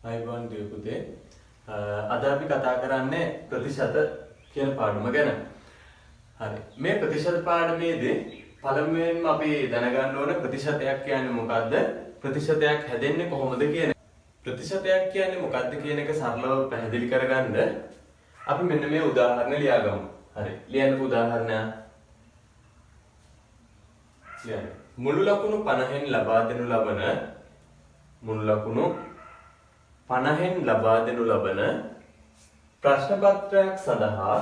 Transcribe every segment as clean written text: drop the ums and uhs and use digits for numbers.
අයිබෝන් දිය පුතේ අද අපි කතා කරන්නේ ප්‍රතිශත කියන පාඩම ගැන. හරි. මේ ප්‍රතිශත පාඩමේදී පළමුවෙන්ම අපි දැනගන්න ඕනේ ප්‍රතිශතයක් කියන්නේ මොකක්ද? ප්‍රතිශතයක් හැදෙන්නේ කොහොමද කියන ප්‍රතිශතයක් කියන්නේ මොකක්ද කියන එක සරලව පැහැදිලි කරගන්න අපි මෙන්න මේ උදාහරණ ලියාගමු. හරි. ලියන්න උදාහරණයක්. ලියන්න. මුළු ලකුණු 50න් ලබා දෙනු ලබන මුළු ලකුණු 50න් ලබා දෙනු ලබන ප්‍රශ්න පත්‍රයක් සඳහා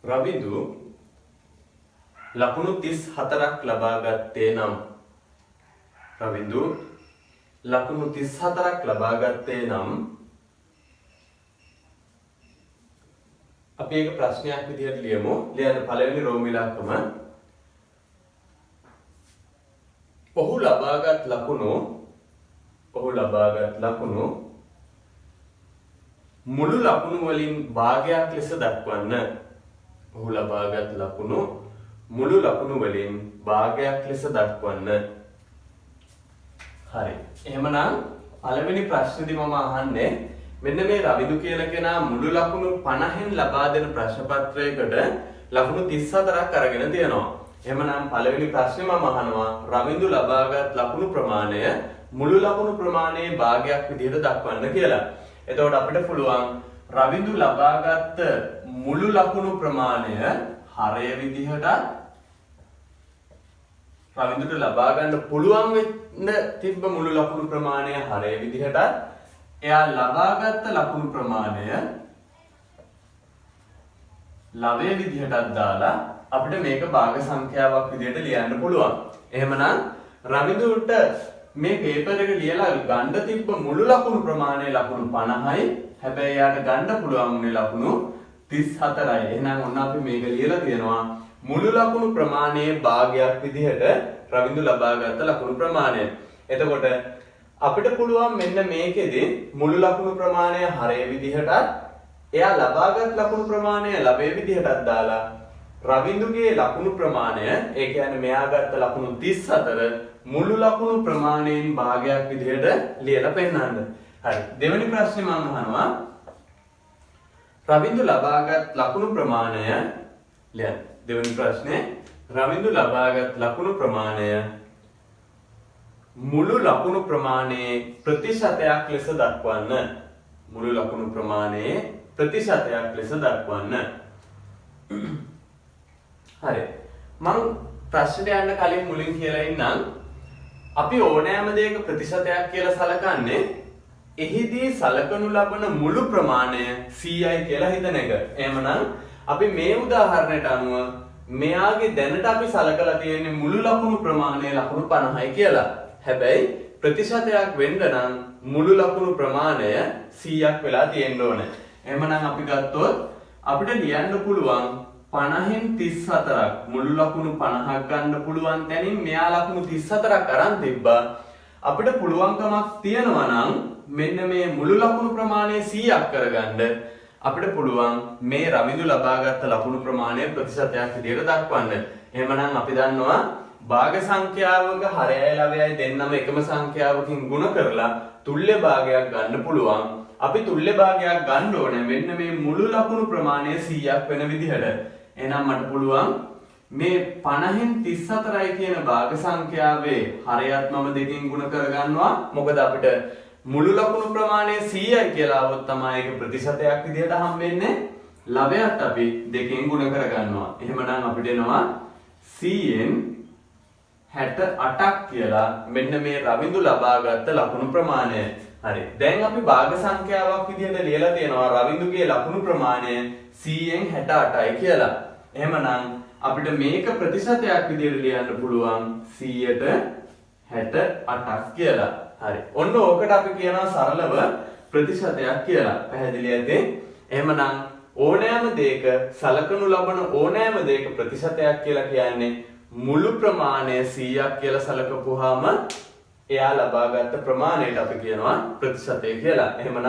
රවිදු ලකුණු 34ක් ලබා ගත්තේ නම් අපි ඒක ප්‍රශ්නයක් විදිහට ලියමු. ලියන්න පළවෙනි රෝම ඉලක්කම ඔහු ලබාගත් ලකුණු මුළු ලකුණු වලින් භාගයක් ලෙස දක්වන්න. ඔහු ලබාගත් ලකුණු මුළු ලකුණු වලින් භාගයක් ලෙස දක්වන්න. හරි. එහෙමනම් පළවෙනි ප්‍රශ්නේදී මම අහන්නේ මෙන්න මේ රවිදු කියන කෙනා මුළු ලකුණු 50න් ලබා දෙන ප්‍රශ්න පත්‍රයකට ලකුණු 34ක් අරගෙන තියෙනවා. එහෙමනම් පළවෙනි ප්‍රශ්නේ මම අහනවා රවිදු ලබාගත් ලකුණු ප්‍රමාණය මුළු ලකුණු ප්‍රමාණයේ භාගයක් විදිහට දක්වන්න කියලා. එතකොට අපිට පුළුවන් රවිදු ලබාගත් මුළු ලකුණු ප්‍රමාණය හරය විදිහට රවිදුට ලබා ගන්න පුළුවන් වෙන්න තිබ්බ මුළු ලකුණු ප්‍රමාණය හරය විදිහට එයා ලබාගත් ලකුණු ප්‍රමාණය ලවයේ විදිහටත් දාලා අපිට මේක භාග සංඛ්‍යාවක් විදිහට ලියන්න පුළුවන්. එහෙමනම් රවිදුට මේ පේපර් එක ලියලා ගන්න තිබ්බ මුළු ලකුණු ප්‍රමාණය ලකුණු 50යි. හැබැයි එයාට ගන්න පුළුවන් උනේ ලකුණු 34යි. එහෙනම් ඔන්න අපි මේක ලියලා තියෙනවා මුළු ලකුණු ප්‍රමාණයේ භාගයක් විදිහට රවිදු ලබාගත් ලකුණු ප්‍රමාණය. එතකොට අපිට පුළුවන් මෙන්න මේකෙදි මුළු ලකුණු ප්‍රමාණය හරය විදිහටත් එයා ලබාගත් ලකුණු ප්‍රමාණය ලබේ විදිහටත් දාලා රවිදුගේ ලකුණු ප්‍රමාණය ඒ කියන්නේ මෙයා ගත්ත ලකුණු 34 මුළු ලකුණු ප්‍රමාණයෙන් භාගයක් විදිහට ලියලා පෙන්නන්න. හරි. දෙවෙනි ප්‍රශ්නේ මම අහනවා රවිදු ලබාගත් ලකුණු ප්‍රමාණය ලියන්න. දෙවෙනි ප්‍රශ්නේ රවිදු ලබාගත් ලකුණු ප්‍රමාණය මුළු ලකුණු ප්‍රමාණයේ ප්‍රතිශතයක් ලෙස දක්වන්න. මුළු ලකුණු ප්‍රමාණයේ ප්‍රතිශතයක් ලෙස දක්වන්න. හරි. මම ප්‍රශ්නට යන්න කලින් මුලින් කියලා ඉන්නම්. අපි ඕනෑම දෙයක ප්‍රතිශතයක් කියලා සලකන්නේ එහිදී සලකනු ලබන මුළු ප්‍රමාණය 100යි කියලා හිතන එක. එහෙමනම් අපි මේ උදාහරණයට අනුව මෙයාගේ දැනට අපි සලකලා තියෙන්නේ මුළු ලකුණු ප්‍රමාණය ලකුණු 50යි කියලා. හැබැයි ප්‍රතිශතයක් වෙන්න නම් මුළු ලකුණු ප්‍රමාණය 100ක් වෙලා තියෙන්න ඕනේ. එහෙමනම් අපි ගත්තොත් අපිට ලියන්න පුළුවන් 50න් 34ක් මුළු ලකුණු 50ක් ගන්න පුළුවන් තැනින් මෙයා ලකුණු 34ක් අරන් තිබ්බා. අපිට පුළුවන්කමක් තියෙනවා නම් මෙන්න මේ මුළු ලකුණු ප්‍රමාණය 100ක් කරගන්න අපිට පුළුවන් මේ රවිදු ලබාගත් ලකුණු ප්‍රමාණය ප්‍රතිශතයක් විදිහට දක්වන්න. එහෙමනම් අපි දන්නවා භාග සංඛ්‍යාවක හරයයි ලවයයි දෙන්නම එකම සංඛ්‍යාවකින් ගුණ කරලා තුල්්‍ය භාගයක් ගන්න පුළුවන්. අපි තුල්්‍ය භාගයක් ගන්න ඕනේ මෙන්න මේ මුළු ලකුණු ප්‍රමාණය 100ක් වෙන විදිහට. එහෙනම් මට පුළුවන් මේ 50න් 34යි කියන භාග සංඛ්‍යාවේ හරයත් මම දෙකෙන් ගුණ කරගන්නවා. මොකද අපිට මුළු ලකුණු ප්‍රමාණය 100යි කියලා આવොත් තමයි ඒක ප්‍රතිශතයක් විදිහට හම්බෙන්නේ. ලවයත් අපි දෙකෙන් ගුණ කරගන්නවා. එහෙමනම් අපිට එනවා 100න් 68ක් කියලා මෙන්න මේ රවිදු ලබාගත් ලකුණු ප්‍රමාණය. හරි. දැන් අපි භාග සංඛ්‍යාවක් විදිහට ලියලා තියෙනවා රවිදුගේ ලකුණු ප්‍රමාණය 100න් 68යි කියලා. එහෙමනම් අපිට මේක ප්‍රතිශතයක් විදිහට ලියන්න පුළුවන් 100ට 68ක් කියලා. හරි. ඔන්න ඕකට අපි කියනවා සරලව ප්‍රතිශතයක් කියලා. පැහැදිලි ඇති? එහෙමනම් ඕනෑම දෙයක සලකනු ලබන ඕනෑම දෙයක ප්‍රතිශතයක් කියලා කියන්නේ මුළු ප්‍රමාණය 100ක් කියලා සලකපුවාම එයා ලබාගත් ප්‍රමාණයට අපි කියනවා ප්‍රතිශතය කියලා. එහෙමනම්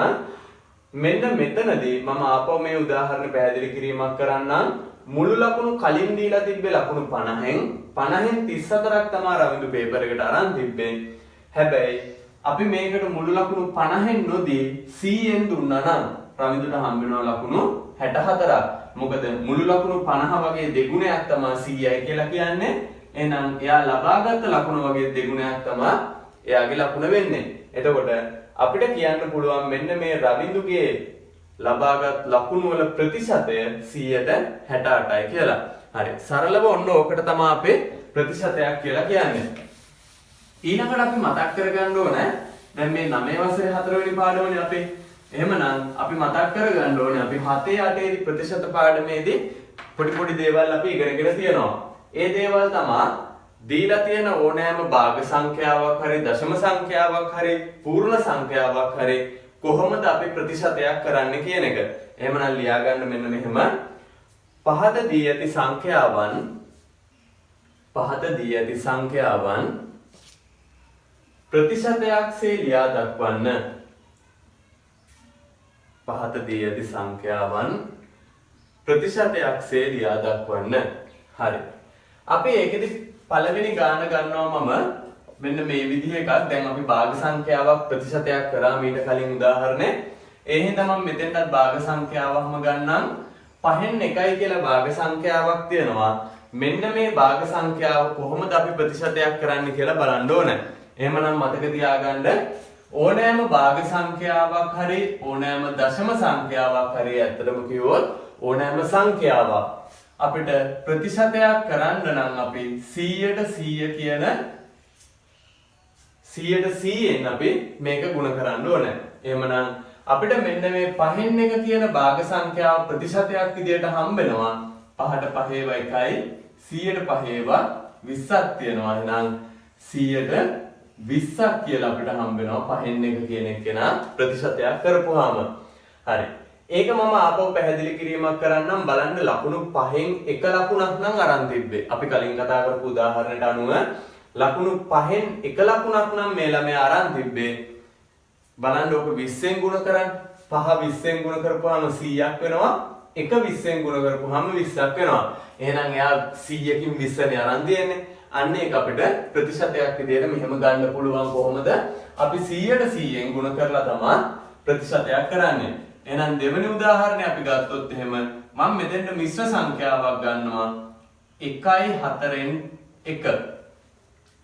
මෙන්න මෙතනදී මම ආපහු මේ උදාහරණ පැහැදිලි කිරීමක් කරන්නම්. මුළු ලකුණු කලින් දීලා තිබ්බේ ලකුණු 50න් 50න් 34ක් තමයි රවින්දු පේපර් එකට අරන් තිබ්බේ. හැබැයි අපි මේකට මුළු ලකුණු 50න් නොදී 100න් දුන්නා නම් රවින්දුට හම්බ වෙනවා ලකුණු 64ක්. මොකද මුළු ලකුණු 50 වගේ දෙගුණයක් තමයි 100යි කියලා කියන්නේ. එහෙනම් එයා ලබාගත් ලකුණු වගේ දෙගුණයක් තමයි එයාගේ ලකුණ වෙන්නේ. එතකොට අපිට කියන්න පුළුවන් මෙන්න මේ රවින්දුගේ ලබාගත් ලකුණු වල ප්‍රතිශතය 168යි කියලා. හරි. සරලව ඔන්න ඕකට තමයි අපේ ප්‍රතිශතයක් කියලා කියන්නේ. ඊළඟට අපි මතක් කරගන්න ඕනේ දැන් මේ 9 වසරේ 4 වෙනි පාඩමනේ අපේ. එහෙමනම් අපි මතක් කරගන්න ඕනේ අපි 7 8 දී ප්‍රතිශත පාඩමේදී පොඩි දේවල් අපි ඉගෙනගෙන තියෙනවා. ඒ දේවල් තමයි දීලා තියෙන ඕනෑම භාග සංඛ්‍යාවක් හරි දශම සංඛ්‍යාවක් හරි පූර්ණ සංඛ්‍යාවක් හරි කොහොමද අපි ප්‍රතිශතයක් කරන්නේ කියන එක. එහෙමනම් ලියා ගන්න මෙන්න මෙහෙම. පහත දී ඇති සංඛ්‍යාවන් ප්‍රතිශතයක්සේ ලියා දක්වන්න. පහත දී ඇති සංඛ්‍යාවන් ප්‍රතිශතයක්සේ ලියා දක්වන්න. හරි. අපි ඒකෙදි පළවෙනි ගාන ගන්නවා මම මෙන්න මේ විදිහ එකක්. දැන් අපි භාග සංඛ්‍යාවක් ප්‍රතිශතයක් කරා මීට කලින් උදාහරණේ. ඒ හින්දා මම මෙතෙන්ටත් භාග සංඛ්‍යාවක්ම ගන්නම්. 5න් 1යි කියලා භාග සංඛ්‍යාවක් තියෙනවා. මෙන්න මේ භාග සංඛ්‍යාව කොහොමද අපි ප්‍රතිශතයක් කරන්නේ කියලා බලන්න ඕනේ. එහෙමනම් මතක තියාගන්න ඕනෑම භාග සංඛ්‍යාවක් හරි ඕනෑම දශම සංඛ්‍යාවක් හරි ඇත්තටම කිව්වොත් ඕනෑම සංඛ්‍යාවක් අපිට ප්‍රතිශතයක් කරන්න නම් අපි 100ට 100න් අපි මේක ගුණ කරන්න ඕනේ. එහෙමනම් අපිට මෙන්න මේ 5න් 1 කියන භාග සංඛ්‍යාව ප්‍රතිශතයක් විදියට හම්බ වෙනවා. 5ට 5 1යි 100ට 5 20ක් තියෙනවා. එහෙනම් 100ට 20ක් කියලා අපිට හම්බ වෙනවා 5න් 1 කියන එකේනා ප්‍රතිශතයක් කරපුවාම. හරි. ඒක මම ආපහු පැහැදිලි කිරීමක් කරන්නම්. බලන්න ලකුණු 5න් 1 ලකුණක් නම් අරන් තිබ්බේ. අපි කලින් කතා කරපු උදාහරණයට අනුව ලකුණු 5න් 1 ලකුණක් නම් මේ ළමයා අරන් තිබ්බේ. බලන්න ඕක 20ෙන් ගුණ කරන්න. 5 20ෙන් ගුණ කරපුවාම 100ක් වෙනවා. 1 20ෙන් ගුණ කරපුවාම 20ක් වෙනවා. එහෙනම් එයා 100කින් 20නේ අරන් තියෙන්නේ. අන්න ඒක අපිට ප්‍රතිශතයක් විදියට මෙහෙම ගන්න පුළුවන්. කොහොමද? අපි 100ට 100ෙන් ගුණ කරලා තමයි ප්‍රතිශතයක් කරන්නේ. එහෙනම් දෙවෙනි උදාහරණය අපි ගත්තොත් එහෙම මම මෙතෙන්ට මිශ්‍ර සංඛ්‍යාවක් ගන්නවා 1යි 4න් 1.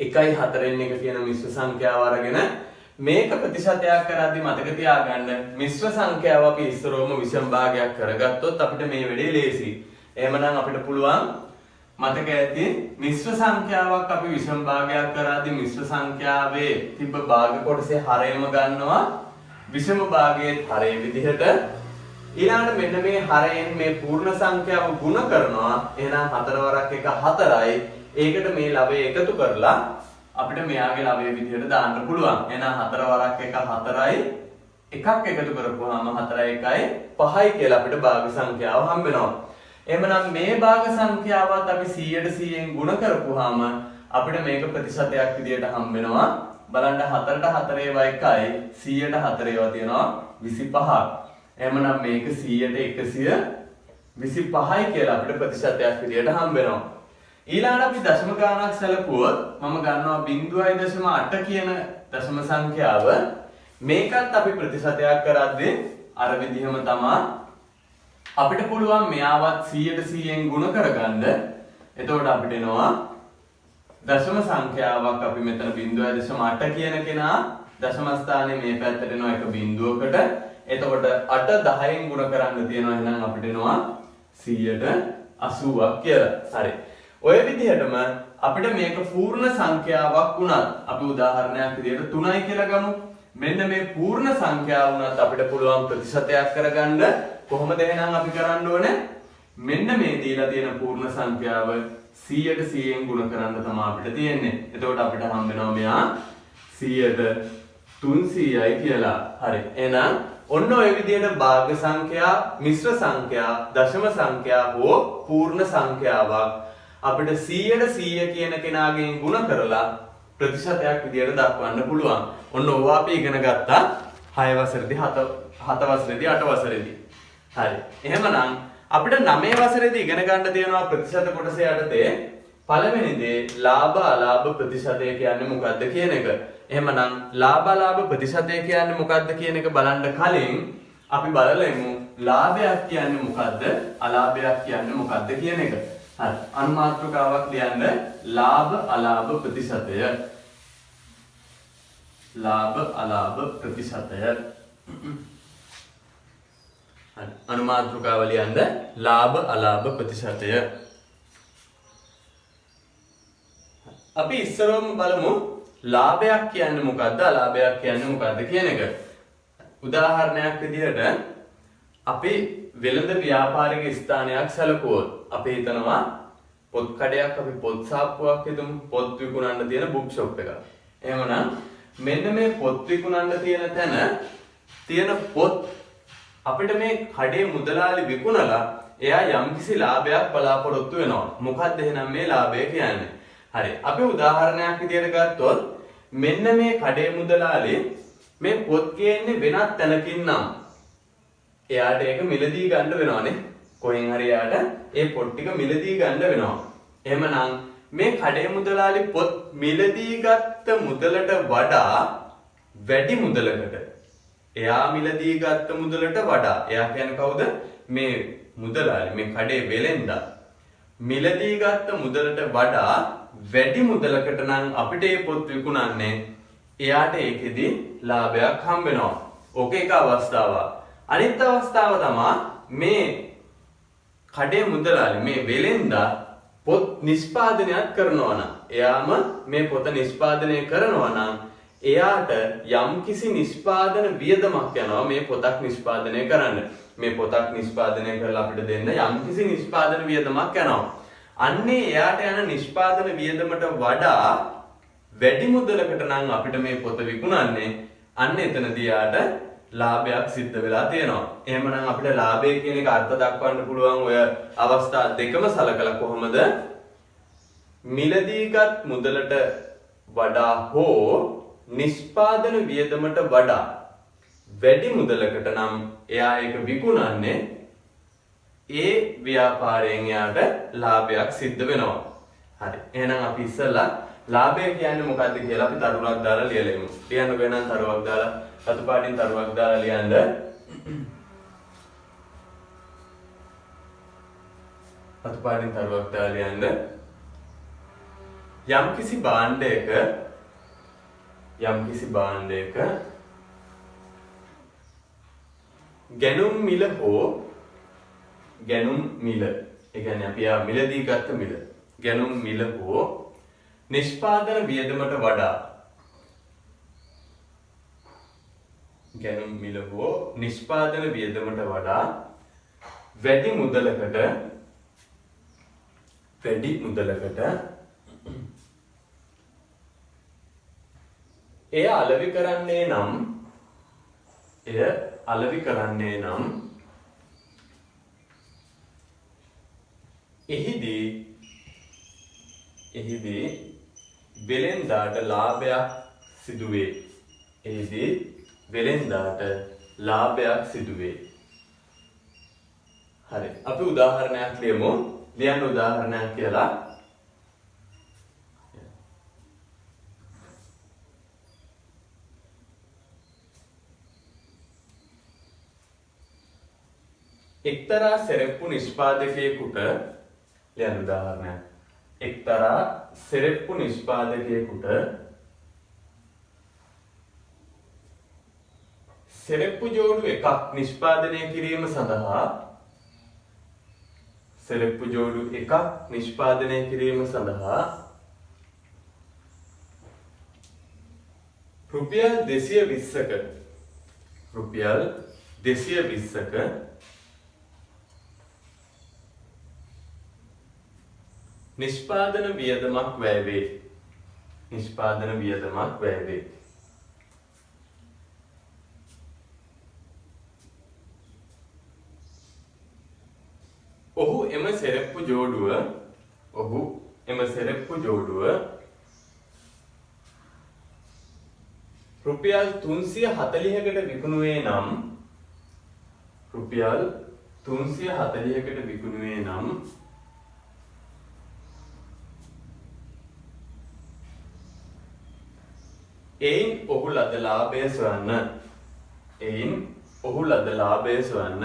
1යි 4න් 1 කියන මිශ්‍ර සංඛ්‍යාව අරගෙන මේක ප්‍රතිශතයක් කරද්දි මතක තියාගන්න මිශ්‍ර සංඛ්‍යාව අපි ඉස්සරෝම විෂම භාගයක් කරගත්තොත් අපිට මේ වැඩේ ලේසි. එහෙමනම් අපිට පුළුවන් මතක ඇති මිශ්‍ර සංඛ්‍යාවක් අපි විෂම භාගයක් කරද්දි මිශ්‍ර සංඛ්‍යාවේ තිබ්බ භාග කොටසේ හරයම ගන්නවා විෂම භාගයේ හරය විදිහට. ඊළඟට මෙන්න මේ හරයෙන් මේ පූර්ණ සංඛ්‍යාව ගුණ කරනවා. එහෙනම් 4 වරක් 1 4යි. ඒකට මේ ලවය එකතු කරලා අපිට මෙයාගේ ලවය විදිහට දාන්න පුළුවන්. එහෙනම් 4 වරක් 1 4යි. එකක් එකතු කරපුවාම 4යි 1යි 5යි කියලා අපිට භාග සංඛ්‍යාව හම්බ වෙනවා. එහෙනම් මේ භාග සංඛ්‍යාවත් අපි 100ට 100න් ගුණ කරපුවාම අපිට මේක ප්‍රතිශතයක් විදිහට හම්බ වෙනවා. බලන්න 4ට 4 ඒවා 1යි 100ට 4 ඒවා තියෙනවා 25ක්. එහෙනම් මේක 100ට 125යි කියලා අපිට ප්‍රතිශතයක් විදිහට හම්බ වෙනවා. ඊළඟට අපි දශම ගානක් සැලකුවොත් මම ගන්නවා 0.8 කියන දශම සංඛ්‍යාව. මේකත් අපි ප්‍රතිශතයක් කරද්දී අර විදිහම තමයි අපිට පුළුවන් මෙයාවත් 100ට 100න් ගුණ කරගන්න. එතකොට අපිට එනවා දශම සංඛ්‍යාවක් අපි මෙතන 0.8 කියන කෙනා දශම ස්ථානයේ මේ පැත්තට එනවා එක බිංදුවකට. එතකොට 8 10න් ගුණ කරන්න තියෙනවා. එහෙනම් අපිට එනවා 180ක් කියලා. හරි. ඔය විදිහටම අපිට මේක පූර්ණ සංඛ්‍යාවක් වුණත් අපි උදාහරණයක් විදිහට 3යි කියලා ගමු. මෙන්න මේ පූර්ණ සංඛ්‍යාව වුණත් අපිට පුළුවන් ප්‍රතිශතයක් කරගන්න. කොහොමද එහෙනම් අපි කරන්න ඕනේ? මෙන්න මේ දීලා තියෙන පූර්ණ සංඛ්‍යාව 100ට 100න් ගුණ කරන්න තමයි අපිට තියෙන්නේ. එතකොට අපිට හම්බ වෙනවා මෙයා 100ට 300යි කියලා. හරි. එහෙනම් ඔන්න ඔය විදිහට භාග සංඛ්‍යා, මිශ්‍ර සංඛ්‍යා, දශම සංඛ්‍යා හෝ පූර්ණ සංඛ්‍යාවක් අපිට 100ට 100 කියන කෙනාගෙන් ගුණ කරලා ප්‍රතිශතයක් විදිහට දක්වන්න පුළුවන්. ඔන්න ඕවා අපි ඉගෙන ගත්තා 6 වසරේදී 7 වසරේදී 8 වසරේදී. හරි. එහෙමනම් අපිට 9 වසරේදී ඉගෙන ගන්න තියෙනවා ප්‍රතිශත කොටස යටතේ පළවෙනි දේ ලාභ අලාභ ප්‍රතිශතය කියන්නේ මොකක්ද කියන එක. එහෙමනම් ලාභ අලාභ ප්‍රතිශතය කියන්නේ මොකක්ද කියන එක බලන්න කලින් අපි බලලෙමු ලාභයක් කියන්නේ මොකක්ද අලාභයක් කියන්නේ මොකක්ද කියන එක. හරි. අනුමාත්‍රකාවක් ලියන්න ලාභ අලාභ ප්‍රතිශතය. ලාභ අලාභ ප්‍රතිශතය. හරි. අනුමාත්‍රකාව ලියන්න ලාභ අලාභ ප්‍රතිශතය. අපි ඉස්සරවම බලමු ලාභයක් කියන්නේ මොකක්ද අලාභයක් කියන්නේ මොකක්ද කියන එක. උදාහරණයක් විදිහට අපි වෙළඳ ව්‍යාපාරික ස්ථානයක් සැලකුවොත් අපි හිතනවා පොත් කඩයක් අපි පොත් සාප්පුවක් හිතමු පොත් විකුණන්න තියෙන බුක් ෂොප් එකක්. එහෙමනම් මෙන්න මේ පොත් විකුණන්න තියෙන තැන තියෙන පොත් අපිට මේ කඩේ මුදලාලි විකුණලා එයා යම්කිසි ලාභයක් බලාපොරොත්තු වෙනවා. මොකක්ද එහෙනම් මේ ලාභය කියන්නේ? හරි. අපි උදාහරණයක් විදිහට ගත්තොත් මෙන්න මේ කඩේ මුදලාලි මේ පොත් ගේන්නේ වෙනත් තැනකින් නම් එයාට ඒක මිලදී ගන්න වෙනවානේ. කොහෙන් හරි එයාට ඒ පොත් ටික මිලදී ගන්න වෙනවා. එහෙමනම් මේ කඩේ මුදලාලි පොත් මිලදී ගත්ත මුදලට වඩා වැඩි මුදලකට එයා මිලදී ගත්ත මුදලට වඩා එයා කියන්නේ කවුද? මේ මුදලාලි මේ කඩේ වෙලෙන්දා මිලදී ගත්ත මුදලට වඩා වැඩි මුදලකට නම් අපිට මේ පොත් විකුණන්නේ එයාට ඒකෙදි ලාභයක් හම්බ වෙනවා. ඕක එක අවස්ථාවක්. අනිත් අවස්ථාව තමයි මේ කඩේ මුදලාලි මේ වෙලෙන්දා පොත් නිෂ්පාදනයක් කරනවා නම් එයාම මේ පොත නිෂ්පාදනය කරනවා නම් එයාට යම්කිසි නිෂ්පාදන වියදමක් යනවා මේ පොතක් නිෂ්පාදනය කරන්න. මේ පොතක් නිෂ්පාදනය කරලා අපිට දෙන්න යම්කිසි නිෂ්පාදන වියදමක් යනවා. අන්නේ එයාට යන නිෂ්පාදන වියදමට වඩා වැඩි මුදලකට නම් අපිට මේ පොත විකුණන්නේ අන්න එතනදී යාට ලාභයක් සිද්ධ වෙලා තියෙනවා. එහෙමනම් අපිට ලාභය කියන එක අර්ථ දක්වන්න පුළුවන් ඔය අවස්ථා දෙකම සලකලා කොහොමද? මිලදීගත් මුදලට වඩා හෝ නිෂ්පාදන වියදමට වඩා වැඩි මුදලකට නම් එයා ඒක විකුණන්නේ ඒ ව්‍යාපාරයෙන් යාට ලාභයක් සිද්ධ වෙනවා. හරි. එහෙනම් අපි ඉස්සෙල්ලා ලාභය කියන්නේ මොකක්ද කියලා අපි තරුවක් දාලා ලියලෙමු. ලියන්න වෙනනම් තරුවක් දාලා රතු පාටින් තරුවක් දාලා ලියන්න. රතු පාටින් තරුවක් දාලා ලියන්න. යම්කිසි භාණ්ඩයක ගැනුම් මිල හෝ ගැනුම් මිල ඒ කියන්නේ අපි ආ මිලදී ගත්ත මිල ගැනුම් මිල හෝ නිෂ්පාදන වියදමට වඩා ගැනුම් මිල හෝ නිෂ්පාදන වියදමට වඩා වැඩි මුදලකට එය අලෙවි කරන්නේ නම් එහිදී වෙළෙන්දාට ලාභයක් සිදුවේ. හරි. අපි උදාහරණයක් ලියමු. ලියන්න උදාහරණයක් කියලා. එක්තරා සෙරෙප්පු නිෂ්පාදකයෙකුට ලියන්න උදාහරණයක්. එක්තරා සෙරෙප්පු නිෂ්පාදකයෙකුට සෙරෙප්පු ජෝඩු එකක් නිෂ්පාදනය කිරීම සඳහා රුපියල් 220ක නිෂ්පාදන වියදමක් වැය වේ. ඔහු එම සෙරෙප්පු ජෝඩුව රුපියල් 340කට විකුණුවේ නම් රුපියල් 340කට විකුණුවේ නම් එයින් ඔහු ලද ලාභය සොයන්න. එයින් ඔහු ලද ලාභය සොයන්න.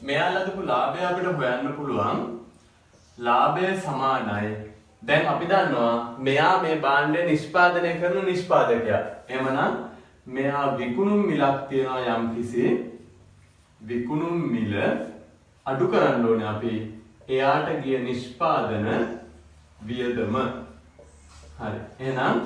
මෙයා ලදපු ලාභය අපිට හොයන්න පුළුවන්. ලාභය සමානයි. දැන් අපි දන්නවා මෙයා මේ භාණ්ඩය නිෂ්පාදනය කරන නිෂ්පාදකයා. එහෙමනම් මෙයා විකුණුම් මිලක් තියනවා යම්කිසි විකුණුම් මිල අඩු කරන්න ඕනේ අපි. එයාට ගිය නිෂ්පාදන වියදම. හරි. එහෙනම්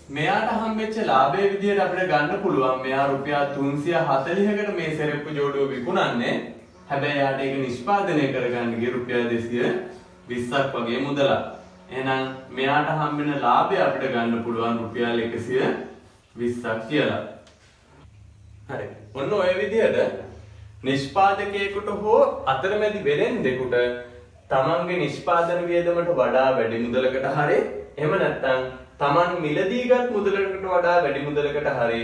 මෙයාට හම්බෙච්ච ලාභයේ විදිහට අපිට ගන්න පුළුවන් මෙයා රුපියල් 340කට මේ සෙරෙප්පු ජෝඩුව විකුණන්නේ. හැබැයි යාට ඒක නිෂ්පාදනය කරගන්න ගිය රුපියල් 220ක් වගේ මුදලක්. එහෙනම් මෙයාට හම්බෙන ලාභය අපිට ගන්න පුළුවන් රුපියල් 120ක් කියලා. හරි. ඔන්න ඔය විදිහට නිෂ්පාදකයෙකුට හෝ අතරමැදි වෙලෙන්දෙකුට තමන්ගේ නිෂ්පාදන වියදමට වඩා වැඩි මුදලකට හරි එහෙම නැත්නම් තමන් මිලදීගත් මුදලකට වඩා වැඩි මුදලකට හරි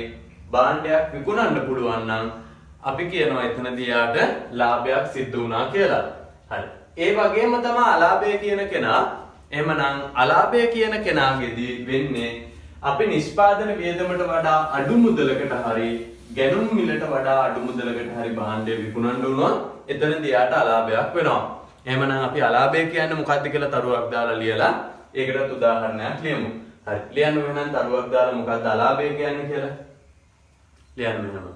භාණ්ඩයක් විකුණන්න පුළුවන් නම් අපි කියනවා එතනදී යාට ලාභයක් සිද්ධ වුණා කියලා. හරි. ඒ වගේම තමයි අලාභය කියන කෙනා. එහෙමනම් අලාභය කියන කෙනාගේදී වෙන්නේ අපි නිෂ්පාදන වියදමට වඩා අඩු මුදලකට හරි ගැනුම් මිලට වඩා අඩු මුදලකට හරි භාණ්ඩය විකුණන්න වුණොත් එතනදී යාට අලාභයක් වෙනවා. එහෙමනම් අපි අලාභය කියන්නේ මොකක්ද කියලා තරුවක් දාලා ලියලා ඒකටත් උදාහරණයක් ලියමු. හරි. ලියන්න වෙනනම් තරුවක් දාලා මොකක්ද අලාභය කියන්නේ කියලා. ලියන්න වෙනවා.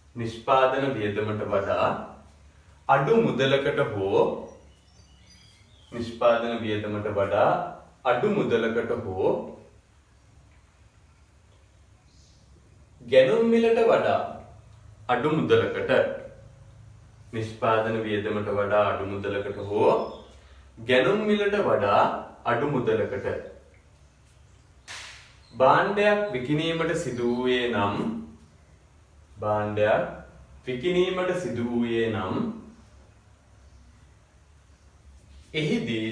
නිෂ්පාදන වියදමට වඩා අඩු මුදලකට හෝ නිෂ්පාදන වියදමට වඩා අඩු මුදලකට හෝ ගැනුම් මිලට වඩා අඩු මුදලකට නිෂ්පාදන වියදමට වඩා අඩු මුදලකට හෝ ගැනුම් මිලට වඩා අඩු මුදලකට භාණ්ඩයක් විකිණීමට සිදු වූයේ නම් එහිදී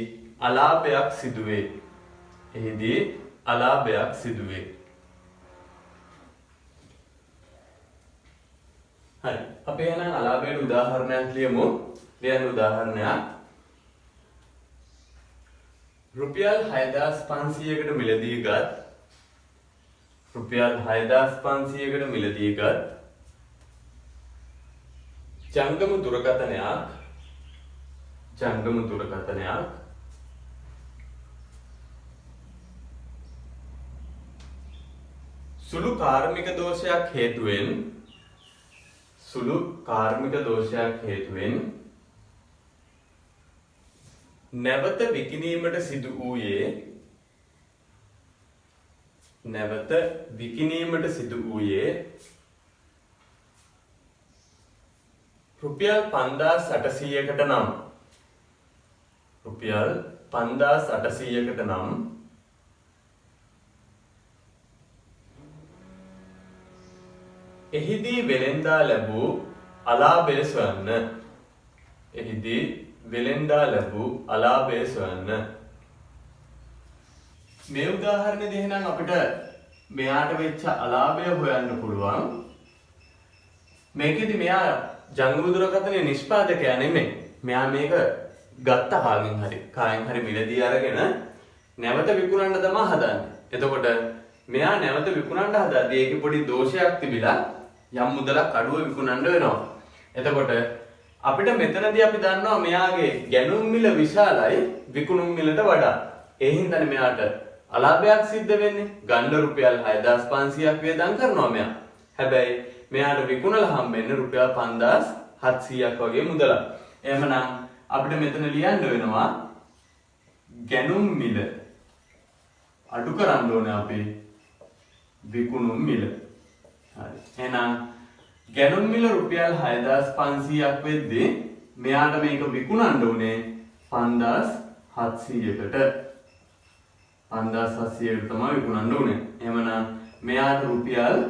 අලාභයක් සිදුවේ. හරි. අපි එහෙනම් අලාභයට උදාහරණයක් ලියමු. ලියන උදාහරණයක් රුපියල් 6500කට මිලදී ගත් ජංගම දුරකථනයක් සුළු කාර්මික දෝෂයක් හේතුවෙන් නැවත විකිණීමට සිදු වූයේ රුපියල් 5800කට නම් එහිදී වෙළෙන්දා ලැබූ අලාභය සොයන්න. මේ උදාහරණයේදී එහෙනම් අපිට මෙයාට වෙච්ච අලාභය හොයන්න පුළුවන්. මේකෙදි මෙයා ජංගම දුරකථනයේ නිෂ්පාදකයා නෙමෙයි. මෙයා මේක ගත්ත කායෙන් හරි මිලදී අරගෙන නැවත විකුණන්න තමයි හදන්නේ. එතකොට මෙයා නැවත විකුණන්න හදද්දී ඒකේ පොඩි දෝෂයක් තිබිලා යම් මුදලක් අඩුව විකුණන්න වෙනවා. එතකොට අපිට මෙතනදී අපි දන්නවා මෙයාගේ ගැනුම් මිල විශාලයි විකුණුම් මිලට වඩා. ඒ හින්දානේ මෙයාට අලාභයක් සිද්ධ වෙන්නේ. ගන්න රුපියල් 6500ක් වේදම් කරනවා මෙයා. හැබැයි මෙයාට විකුණලා හම්බෙන්නේ රුපියල් 5700ක් වගේ මුදලක්. එහෙමනම් අපිට මෙතන ලියන්න වෙනවා ගැනුම් මිල අඩු කරන්න ඕනේ අපි විකුණුම් මිල. හරි. එහෙනම් ගැනුම් මිල රුපියල් 6500ක් වෙද්දී මෙයාට මේක විකුණන්න ඕනේ 5700කට. 5700කට තමයි විකුණන්න ඕනේ. එහෙමනම් මෙයාට රුපියල්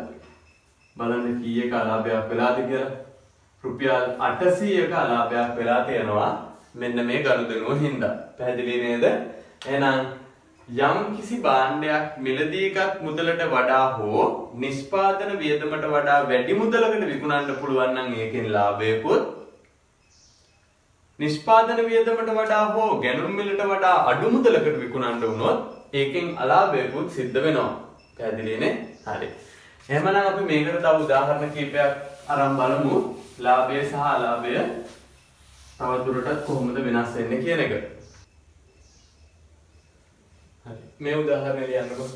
බලන්න කීයක අලාභයක් වෙලාද කියලා. රුපියල් 800ක අලාභයක් වෙලා තියෙනවා මෙන්න මේ ගනුදෙනුව හින්දා. පැහැදිලි නේද? එහෙනම් යම් කිසි භාණ්ඩයක් මිලදීගත් මුදලට වඩා හෝ නිෂ්පාදන වියදමට වඩා වැඩි මුදලකට විකුණන්න පුළුවන් නම් ඒකෙන් ලාභයකුත් නිෂ්පාදන වියදමට වඩා හෝ ගැනුම් මිලට වඩා අඩු මුදලකට විකුණන්න වුණොත් ඒකෙන් අලාභයකුත් සිද්ධ වෙනවා. පැහැදිලිනේ? හරි. එහෙමනම් අපි මේකට තව උදාහරණ කීපයක් අරන් බලමු. ලාභය සහ අලාභය තවදුරටත් කොහොමද වෙනස් වෙන්නේ කියන එක. හරි. මේ උදාහරණය ලියන්නකෝ.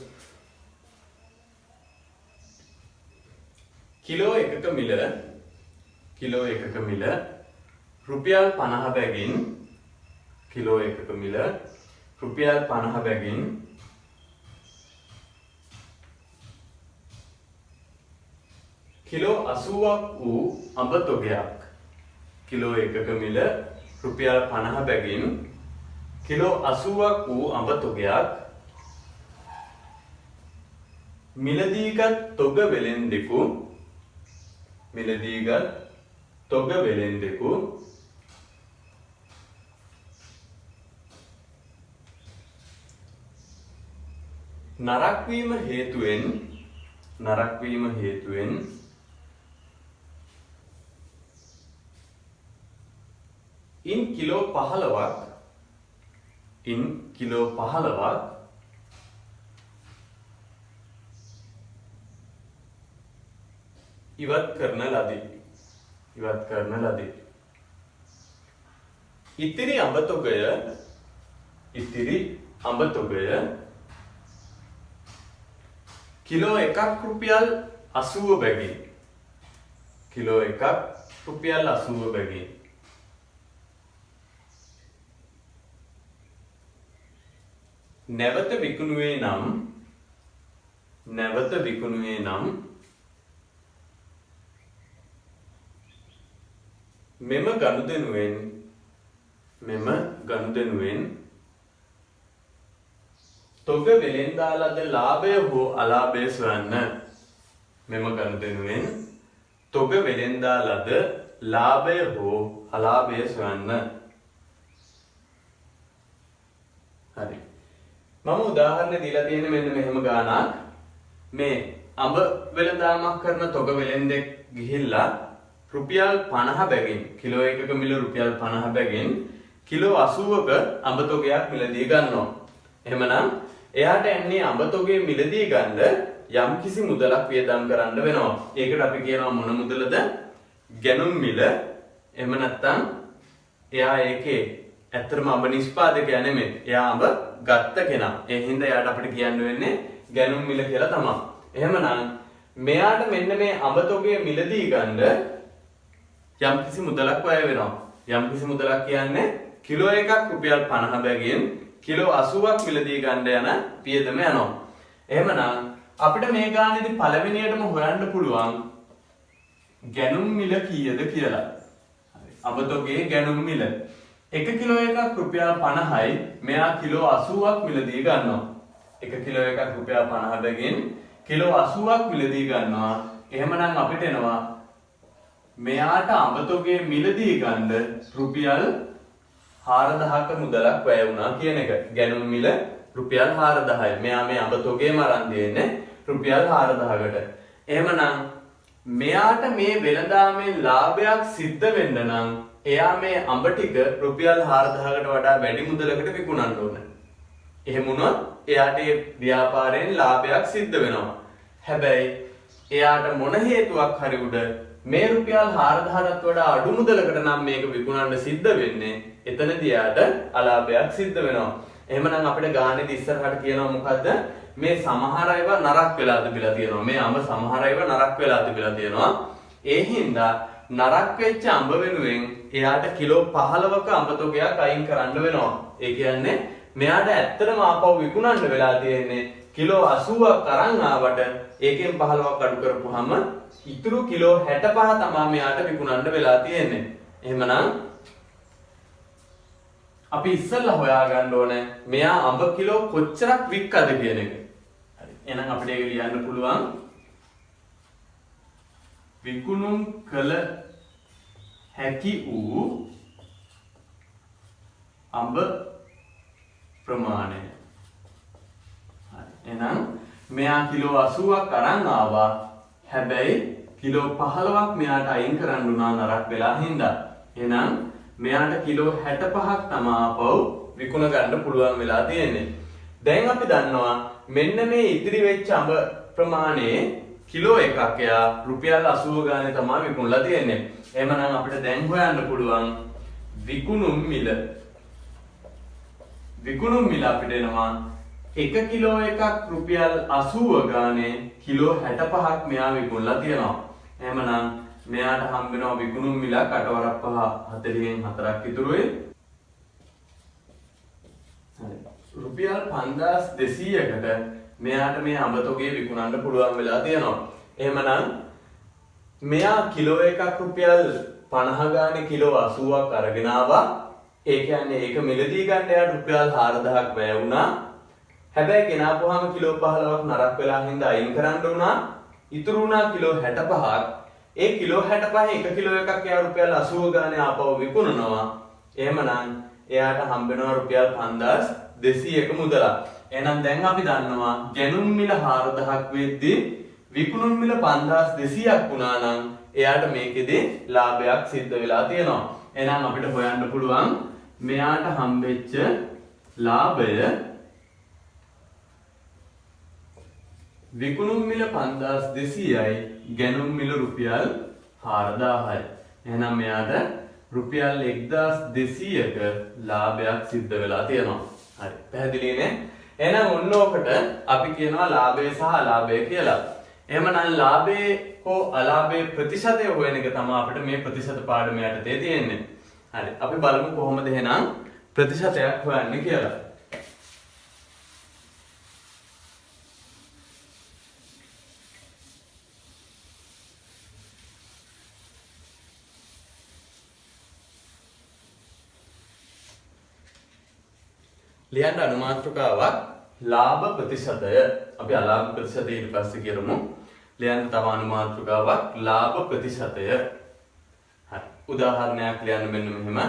කිලෝ එකක මිල රුපියල් 50 බැගින් කිලෝ එකක මිල රුපියල් 50 බැගින් කිලෝ 80ක් වූ අඹ තොගයක්. කිලෝ එකක මිල රුපියල් 50 බැගින් කිලෝ 80ක් වූ අඹ තොගයක් මිලදීගත් තොග වෙළෙන්දෙකු නරක් වීම හේතුවෙන් ඉන් කිලෝ 15ක් ඉවත් කරන ලදී. ඉතිරි අඹ තොගය කිලෝ එකක් රුපියල් 80 බැගින් නැවත විකුණුවේ නම් මෙම ගනුදෙනුවෙන් තොග වෙළෙන්දා ලද ලාභය හෝ අලාභය සොයන්න. හරි. මම උදාහරණ දීලා තියෙන්නේ මෙන්න මෙහෙම ගානක්. මේ අඹ වෙළඳාමක් කරන තොග වෙළෙන්දෙක් ගිහිල්ලා රුපියල් 50 බැගින් කිලෝ එකක මිල රුපියල් 50 බැගින් කිලෝ 80ක අඹ තොගයක් මිලදී ගන්නවා. එහෙමනම් එයාට එන්නේ අඹ තොගේ මිලදී ගන්න යම් කිසි මුදලක් වියදම් කරන්න වෙනවා. ඒකට අපි කියනවා මොන මුදලද? ගැනුම් මිල. එහෙම නැත්නම් එයා ඒකේ ඇත්තටම අඹ නිෂ්පාදකයා නෙමෙයි. එයා අඹ ගත්ත කෙනා. ඒ හින්දා එයාට අපිට කියන්න වෙන්නේ ගැනුම් මිල කියලා තමයි. එහෙමනම් මෙයාට මෙන්න මේ අඹ තොගේ මිලදී ගන්න යම් කිසි මුදලක් වැය වෙනවා. යම් කිසි මුදලක් කියන්නේ කිලෝ එකක් රුපියල් 50 බැගින් කිලෝ 80ක් මිලදී ගන්න යන පියදම යනවා. එහෙමනම් අපිට මේ ගානේදී පළවෙනියටම හොයන්න පුළුවන් ගැනුම් මිල කීයද කියලා. හරි. අඹ තොගේ ගැනුම් මිල 1 කිලෝ එකක් රුපියල් 50යි. මෙයා කිලෝ 80ක් මිලදී ගන්නවා. 1 කිලෝ එකක් රුපියල් 50 බැගින් කිලෝ 80ක් මිලදී ගන්නවා. එහෙමනම් අපිට එනවා මෙයාට අඹ තොගේ මිලදී ගන්න රුපියල් 4000ක මුදලක් වැය වුණා කියන එක. ගැනුම් මිල රුපියල් 4000යි. මෙයා මේ අඹ තොගේම අරන් දෙන්නේ රුපියල් 4000කට. එහෙමනම් මෙයාට මේ වෙළඳාමෙන් ලාභයක් සිද්ධ වෙන්න නම් එයා මේ අඹ ටික රුපියල් 4000කට වඩා වැඩි මුදලකට විකුණන්න ඕනේ. එහෙම වුණොත් එයාට ඒ ව්‍යාපාරයෙන් ලාභයක් සිද්ධ වෙනවා. හැබැයි එයාට මොන හේතුවක් හරි උඩ මේ රුපියල් 4000කට වඩා අඩු මුදලකට නම් මේක විකුණන්න සිද්ධ වෙන්නේ. එතනදී එයාට අලාභයක් සිද්ධ වෙනවා. එහෙමනම් අපිට ගානේදී ඉස්සරහට කියනවා මොකද්ද? මේ සමහර ඒවා නරක් වෙලා තිබිලා තියෙනවා. මේ අඹ සමහර ඒවා නරක් වෙලා තිබිලා තියෙනවා. ඒ හින්දා නරක් වෙච්ච අඹ වෙනුවෙන් එයාට කිලෝ 15ක අඹ තොගයක් අයින් කරන්න වෙනවා. ඒ කියන්නේ මෙයාට ඇත්තටම ආපහු විකුණන්න වෙලා තියෙන්නේ කිලෝ 80ක් අරන් ආවට ඒකෙන් 15ක් අඩු කරපුවාම ඉතුරු කිලෝ 65 තමයි මෙයාට විකුණන්න වෙලා තියෙන්නේ. එහෙමනම් අපි ඉස්සෙල්ලා හොයාගන්න ඕනේ මෙයා අඹ කිලෝ කොච්චරක් වික්කද කියන එක. හරි. එහෙනම් අපිට ඒක ලියන්න පුළුවන් විකුණුම් කළ හැකි වූ අඹ ප්‍රමාණය. එහෙනම් මෙයා කිලෝ 80ක් අරන් ආවා. හැබැයි කිලෝ 15ක් මෙයාට අයින් කරන්න උනා නරක් වෙලා හින්දා. එහෙනම් මෙයාට කිලෝ 65ක් තමයි ආපහු විකුණ ගන්න පුළුවන් වෙලා තියෙන්නේ. දැන් අපි දන්නවා මෙන්න මේ ඉතිරි වෙච්ච අඹ ප්‍රමාණය කිලෝ එකක් එයා රුපියල් 80 ගානේ තමයි විකුණලා තියෙන්නේ. එහෙමනම් අපිට දැන් හොයන්න පුළුවන් විකුණුම් මිල. විකුණුම් මිල අපිට එනවා 1 කිලෝ එකක් රුපියල් 80 ගානේ කිලෝ 65ක් මෙයා විකුණලා තියෙනවා. එහෙමනම් මෙයාට හම්බ වෙනවා විකුණුම් මිල 8 වරක් 5 40න් 4ක් ඉතුරුයි. හරි. රුපියල් 5200කට මෙයාට මේ අඹ තොගේ විකුණන්න පුළුවන් වෙලා තියෙනවා. එහෙමනම් මෙයා කිලෝ එකක් රුපියල් 50 ගානේ කිලෝ 80ක් අරගෙන ආවා. ඒ කියන්නේ ඒක මිලදී ගන්න යාට රුපියල් 4000ක් වැය වුණා. හැබැයි ගෙනාපුවාම කිලෝ 15ක් නරක් වෙලා හින්දා අයින් කරන්න වුණා. ඉතුරු වුණා කිලෝ 65ක්. ඒ කිලෝ 65 1 කිලෝ එකක් එයා රුපියල් 80 ගානේ ආපහු විකුණනවා. එහෙමනම් එයාට හම්බ වෙනවා රුපියල් 5200ක මුදලක්. එහෙනම් දැන් අපි දන්නවා ගැනුම් මිල 4000ක් වෙද්දී විකුණුම් මිල 5200ක් වුණා නම් එයාට මේකෙදී ලාභයක් සිද්ධ වෙලා තියෙනවා. එහෙනම් අපිට හොයන්න පුළුවන් මෙයාට හම්බෙච්ච ලාභය විකුණුම් මිල 5200යි ගැනුම් මිල රුපියල් 4000යි. එහෙනම් මෙයාට රුපියල් 1200ක ලාභයක් සිද්ධ වෙලා තියෙනවා. හරි. පැහැදිලිනේ? එහෙනම් ඔන්න ඔකට අපි කියනවා ලාභය සහ අලාභය කියලා. එහෙමනම් ලාභයේ හෝ අලාභයේ ප්‍රතිශතය හොයන එක තමයි අපිට මේ ප්‍රතිශත පාඩම යටතේ තියෙන්නේ. හරි. අපි බලමු කොහොමද එහෙනම් ප්‍රතිශතයක් හොයන්නේ කියලා. ලියන්න අනුමාත්‍රකාවක් ලාභ ප්‍රතිශතය. අපි අලාභ ප්‍රතිශතය ඊට පස්සේ කියමු. ලියන්න තව අනුමාත්‍රකාවක් ලාභ ප්‍රතිශතය. හරි. උදාහරණයක් ලියන්න මෙන්න මෙහෙම.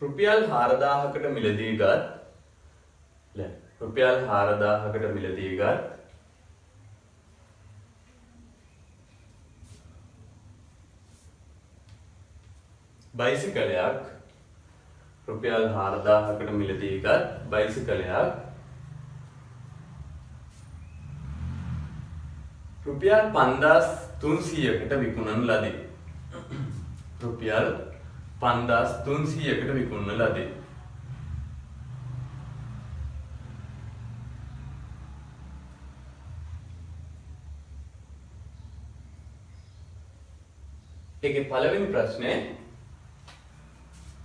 රුපියල් 4000කට මිලදී ගත් රුපියල් 4000කට මිලදී ගත් බයිසිකලයක් රුපියල් 4000කට මිලදී ගත් බයිසිකලයක් රුපියල් 5300කට විකුණන ලදී. රුපියල් 5300කට විකුණන ලදී. ඒකේ පළවෙනි ප්‍රශ්නේ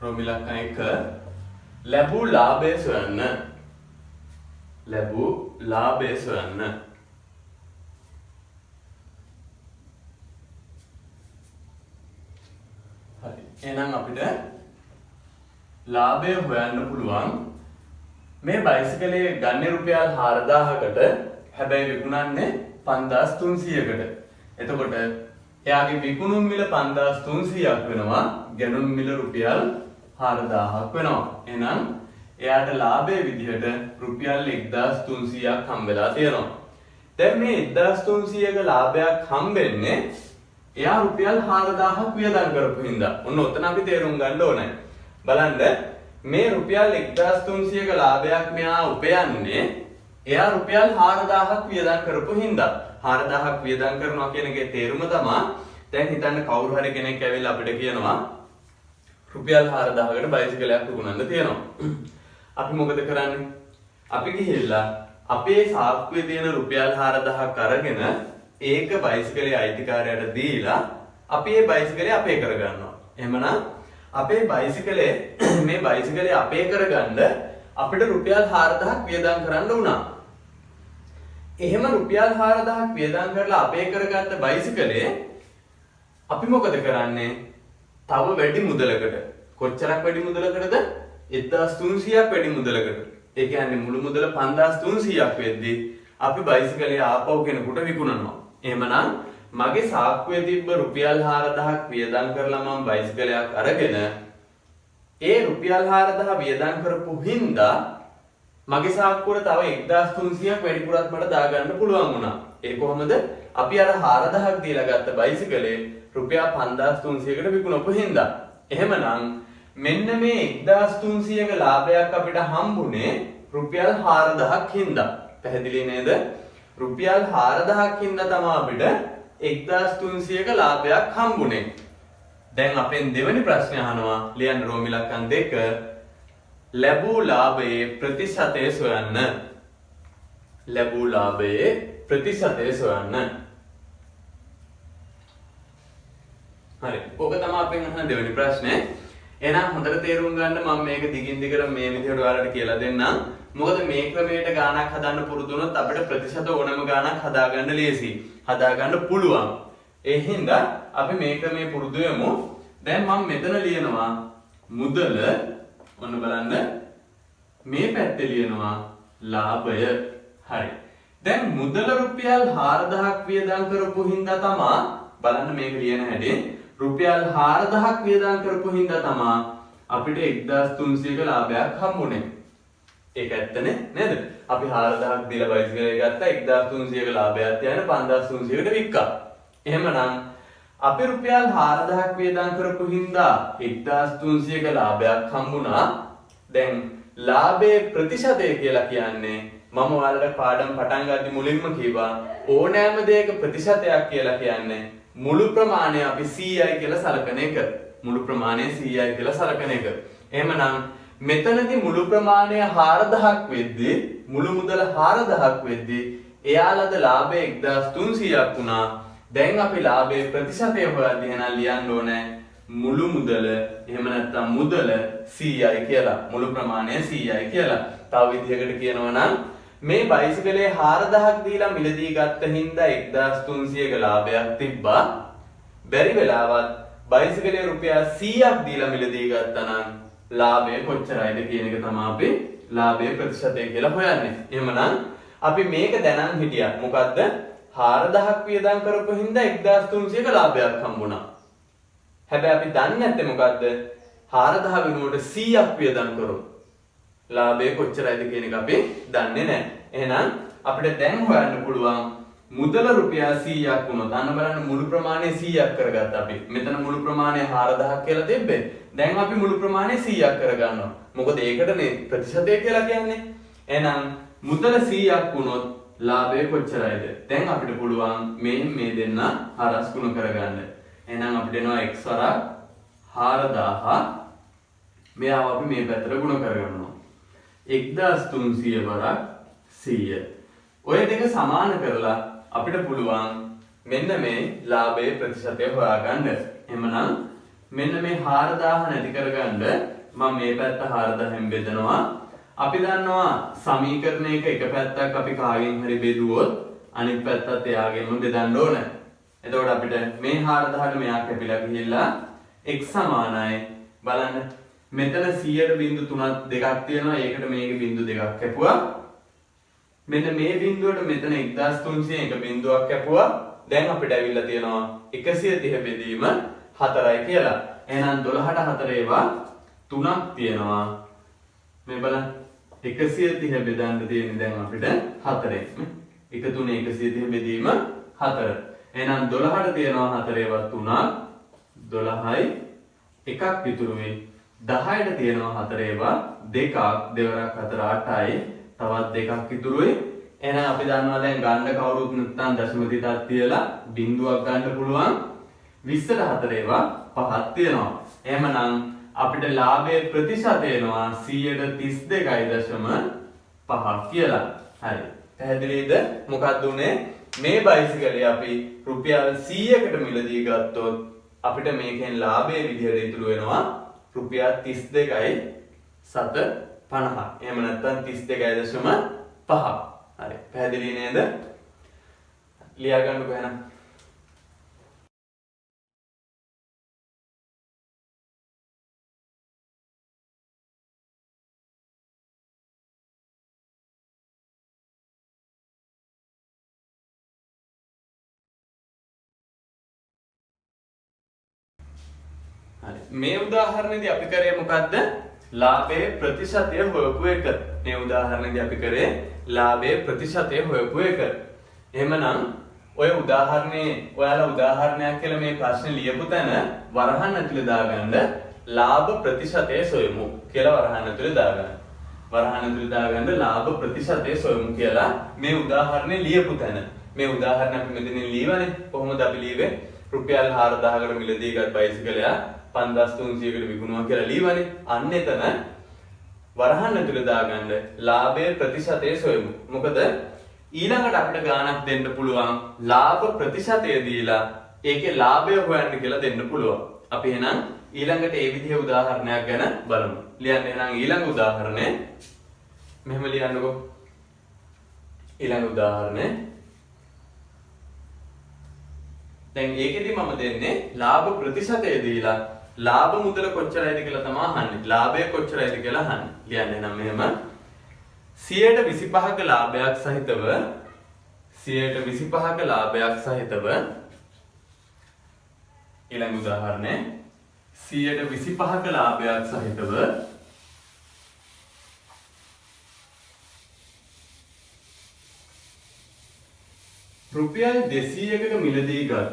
රෝමිලක්කන 1 ලැබූ ලාභය සොයන්න. ලැබූ ලාභය සොයන්න. හරි. එහෙනම් අපිට ලාභය හොයන්න පුළුවන් මේ බයිසිකලේ ගන්නේ රුපියල් 4000කට හැබැයි විකුණන්නේ 5300කට. එතකොට එයාගේ විකුණුම් මිල 5300ක් වෙනවා. ගැනුම් මිල රුපියල් 4000ක් වෙනවා. එහෙනම් එයාට ලාභයේ විදිහට රුපියල් 1300ක් හම්බෙලා තියෙනවා. දැන් මේ 1300ක ලාභයක් හම්බෙන්නේ එයා රුපියල් 4000ක් වියදම් කරපු හින්දා. ඔන්න ඔතන අපි තේරුම් ගන්න ඕනේ. බලන්න මේ රුපියල් 1300ක ලාභයක් මෙයා උපයන්නේ එයා රුපියල් 4000ක් වියදම් කරපු හින්දා. 4000ක් වියදම් කරනවා කියන එකේ තේරුම තමයි දැන් හිතන්න කවුරු හරි කෙනෙක් ඇවිල්ලා අපිට කියනවා රුපියල් 4000කට බයිසිකලයක් විකුණන්න තියෙනවා. අපි මොකද කරන්නේ? අපි ගිහිල්ලා අපේ සාක්කුවේ තියෙන රුපියල් 4000ක් අරගෙන ඒක බයිසිකලේ අයිතිකාරයාට දීලා අපි මේ බයිසිකලේ අපේ කරගන්නවා. එහෙමනම් අපේ බයිසිකලේ මේ බයිසිකලේ අපේ කරගන්න අපිට රුපියල් 4000ක් වියදම් කරන්න වුණා. එහෙම රුපියල් 4000ක් වියදම් කරලා අපේ කරගත්ත බයිසිකලේ අපි මොකද කරන්නේ? තව වැඩි මුදලකට. කොච්චරක් වැඩි මුදලකටද? 1300ක් වැඩි මුදලකට. ඒ කියන්නේ මුළු මුදල 5300ක් වෙද්දී අපි බයිසිකලේ ආපහු කෙනෙකුට විකුණනවා. එහෙමනම් මගේ සාක්කුවේ තිබ්බ රුපියල් 4000ක් වියදම් කරලා මම බයිසිකලයක් අරගෙන ඒ රුපියල් 4000 වියදම් කරපු හින්දා මගේ සාක්කුවට තව 1300ක් වැඩිපුරත් මට දාගන්න පුළුවන් වුණා. ඒ කොහොමද? අපි අර 4000ක් දීලා ගත්ත බයිසිකලේ රුපියල් 5300කට විකුණපු හින්දා. එහෙමනම් මෙන්න මේ 1300ක ලාභයක් අපිට හම්බුනේ රුපියල් 4000ක් හින්දා. පැහැදිලි නේද? රුපියල් 4000ක් හින්දා තමයි අපිට 1300ක ලාභයක් හම්බුනේ. දැන් අපෙන් දෙවෙනි ප්‍රශ්නේ අහනවා ලියන්න රෝමි ඉලක්කම් 2 ලැබූ ලාභයේ ප්‍රතිශතය සොයන්න. ලැබූ ලාභයේ ප්‍රතිශතය සොයන්න. හරි. ඕක තමයි අපෙන් අහන දෙවෙනි ප්‍රශ්නේ. එහෙනම් හොඳට තේරුම් ගන්න මම මේක දිගින් දිගට මේ විදිහට ඔයාලට කියලා දෙන්නම්. මොකද මේ ක්‍රමයට ගාණක් හදන්න පුරුදු වුණොත් අපිට ප්‍රතිශත ඕනම ගාණක් හදාගන්න ලේසියි. හදාගන්න පුළුවන්. ඒ හින්දා අපි මේ ක්‍රමයේ පුරුදු වෙමු. දැන් මම මෙතන ලියනවා මුදල ඔන්න බලන්න මේ පැත්තේ ලියනවා ලාභය. හරි. දැන් මුදල රුපියල් 4000ක් වියදම් කරපු හින්දා තමයි බලන්න මේක ලියන හැටි රුපියල් 4000ක් වියදම් කරපු හින්දා තමයි අපිට 1300ක ලාභයක් හම්බුනේ. ඒක ඇත්තනේ නේද? අපි 4000ක් දීලා බයිසිකලේ ගත්තා 1300ක ලාභයක් තියන 5300කට වික්කා. එහෙමනම් අපි රුපියල් 4000ක් වියදම් කරපු හින්දා 1300ක ලාභයක් හම්බුණා. දැන් ලාභයේ ප්‍රතිශතය කියලා කියන්නේ මම ඔයාලට පාඩම් පටන් ගද්දි මුලින්ම කිව්වා ඕනෑම දෙයක ප්‍රතිශතයක් කියලා කියන්නේ මුළු ප්‍රමාණය අපි 100යි කියලා සලකන එක. මුළු ප්‍රමාණය 100යි කියලා සලකන එක. එහෙමනම් මෙතනදී මුළු ප්‍රමාණය 4000ක් වෙද්දී මුළු මුදල 4000ක් වෙද්දී එයාලද ලාභය 1300ක් වුණා. දැන් අපි ලාභයේ ප්‍රතිශතය හොයද්දී එහෙනම් ලියන්න ඕනේ මුළු මුදල එහෙම නැත්නම් මුදල 100යි කියලා. මුළු ප්‍රමාණය 100යි කියලා. තව විදිහකට කියනවා නම් මේ බයිසිකලේ 4000ක් දීලා මිලදී ගත්ත හින්දා 1300ක ලාභයක් තිබ්බා. බැරි වෙලාවත් බයිසිකලේ රුපියල් 100ක් දීලා මිලදී ගත්තා නම් ලාභය කොච්චරයිද කියන එක තමයි අපි ලාභයේ ප්‍රතිශතය කියලා හොයන්නේ. එහෙමනම් අපි මේක දැනන් හිටියා. මොකද්ද? 4000ක් වියදම් කරපු හින්දා 1300ක ලාභයක් හම්බුණා. හැබැයි අපි දන්නේ නැත්තේ මොකද්ද? 4000 වෙනුවට 100ක් වියදම් කරොත් ලාභය කොච්චරයිද කියන එක අපි දන්නේ නැහැ. එහෙනම් අපිට දැන් හොයන්න පුළුවන් මුදල රුපියල් 100ක් වුණොත් අන්න බලන්න මුළු ප්‍රමාණය 100ක් කරගත්තා අපි. මෙතන මුළු ප්‍රමාණය 4000ක් කියලා තිබ්බේ. දැන් අපි මුළු ප්‍රමාණය 100ක් කරගන්නවා. මොකද ඒකටනේ ප්‍රතිශතය කියලා කියන්නේ. එහෙනම් මුදල 100ක් වුණොත් ලාභය කොච්චරයිද? දැන් අපිට පුළුවන් මේ දෙන්න හරස් ගුණ කරගන්න. එහෙනම් අපිට එනවා x වරක් 4000 මෙයාව අපි මේ පැත්තට ගුණ කරගන්නවා. 1300 වරක් 100. ඔය දෙක සමාන කරලා අපිට පුළුවන් මෙන්න මේ ලාභයේ ප්‍රතිශතය හොයාගන්න. එහෙමනම් මෙන්න මේ 4000 නැති කරගන්න මම මේ පැත්ත 4000න් බෙදනවා. අපි දන්නවා සමීකරණයක එක පැත්තක් අපි කාගෙන් හරි බෙදුවොත් අනිත් පැත්තත් එයාගෙන්ම බෙදන්න ඕන. එතකොට අපිට මේ 4000ට මෙයා කැපිලා ගිහිල්ලා x සමානයි බලන්න මෙතන 100ට බිංදු 3ක් දෙකක් තියෙනවා. ඒකට මේකේ බිංදු දෙකක් කැපුවා. මෙන්න මේ බිංදුවට මෙතන 1300 එක බිංදුවක් කැපුවා. දැන් අපිට ඇවිල්ලා තියෙනවා 130 බෙදීම 4යි කියලා. එහෙනම් 12ට 4 ඒවා 3ක් තියෙනවා. මේ බලන්න 130 බෙදන්න තියෙන්නේ දැන් අපිට 4ෙන්. 1 3 130 බෙදීම 4. එහෙනම් 12ට තියෙනවා 4 ඒවා 3ක් 12යි එකක් ඉතුරු වෙයි. 10ට තියෙනවා 4 ඒවා දෙකක් දෙවරක් 4 8යි තවත් දෙකක් ඉතුරුයි. එහෙනම් අපි දන්නවා දැන් ගන්න කවුරුත් නැත්නම් දශම තිතක් තියලා බිංදුවක් ගන්න පුළුවන්. 20ට 4 ඒවා 5ක් තියෙනවා. එහෙමනම් අපිට ලාභයේ ප්‍රතිශතය එනවා 132.5 කියලා. හරි. පැහැදිලිද? මොකක්ද උනේ? මේ බයිසිකලේ අපි රුපියල් 100කට මිලදී ගත්තොත් අපිට මේකෙන් ලාභයේ විදිහට ඉතුරු වෙනවා රුපියල් 32.50. එහෙම නැත්නම් 32.5. හරි. පැහැදිලි නේද? ලියා ගන්නකො එහෙනම්. හරි. මේ උදාහරණයේදී අපි කරේ මොකද්ද? ලාභයේ ප්‍රතිශතය හොයපු එක. මේ උදාහරණයේදී අපි කරේ ලාභයේ ප්‍රතිශතය හොයපු එක. එහෙමනම් ඔය උදාහරණේ ඔයාලා උදාහරණයක් කියලා මේ ප්‍රශ්නේ ලියපු තැන වරහන් ඇතුලේ දාගන්න ලාභ ප්‍රතිශතය සොයමු කියලා වරහන් ඇතුලේ දාගන්න. වරහන් ඇතුලේ දාගන්න ලාභ ප්‍රතිශතය සොයමු කියලා මේ උදාහරණේ ලියපු තැන. මේ උදාහරණ අපි මෙතනින් ලියවනේ. කොහොමද අපි ලියවේ? රුපියල් 4000කට මිලදී ගත් බයිසිකලයක් 5300කට විකුණුවා කියලා ලියවනේ. අන්න එතන වරහන් ඇතුලේ දාගන්න ලාභයේ ප්‍රතිශතය සොයමු. මොකද ඊළඟට අපිට ගාණක් දෙන්න පුළුවන් ලාභ ප්‍රතිශතය දීලා ඒකේ ලාභය හොයන්න කියලා දෙන්න පුළුවන්. අපි එහෙනම් ඊළඟට ඒ විදිහේ උදාහරණයක් ගැන බලමු. ලියන්න එහෙනම් ඊළඟ උදාහරණය මෙහෙම ලියන්නකෝ. ඊළඟ උදාහරණය දැන් ඒකෙදි මම දෙන්නේ ලාභ ප්‍රතිශතය දීලා ලාභ මුදල කොච්චරයිද කියලා තමයි අහන්නේ. ලාභය කොච්චරයිද කියලා අහන්නේ. ලියන්න එහෙනම් මෙහෙම 125ක ලාභයක් සහිතව 125ක ලාභයක් සහිතව ඊළඟ උදාහරණය 125ක ලාභයක් සහිතව රුපියල් 200කට මිලදී ගත්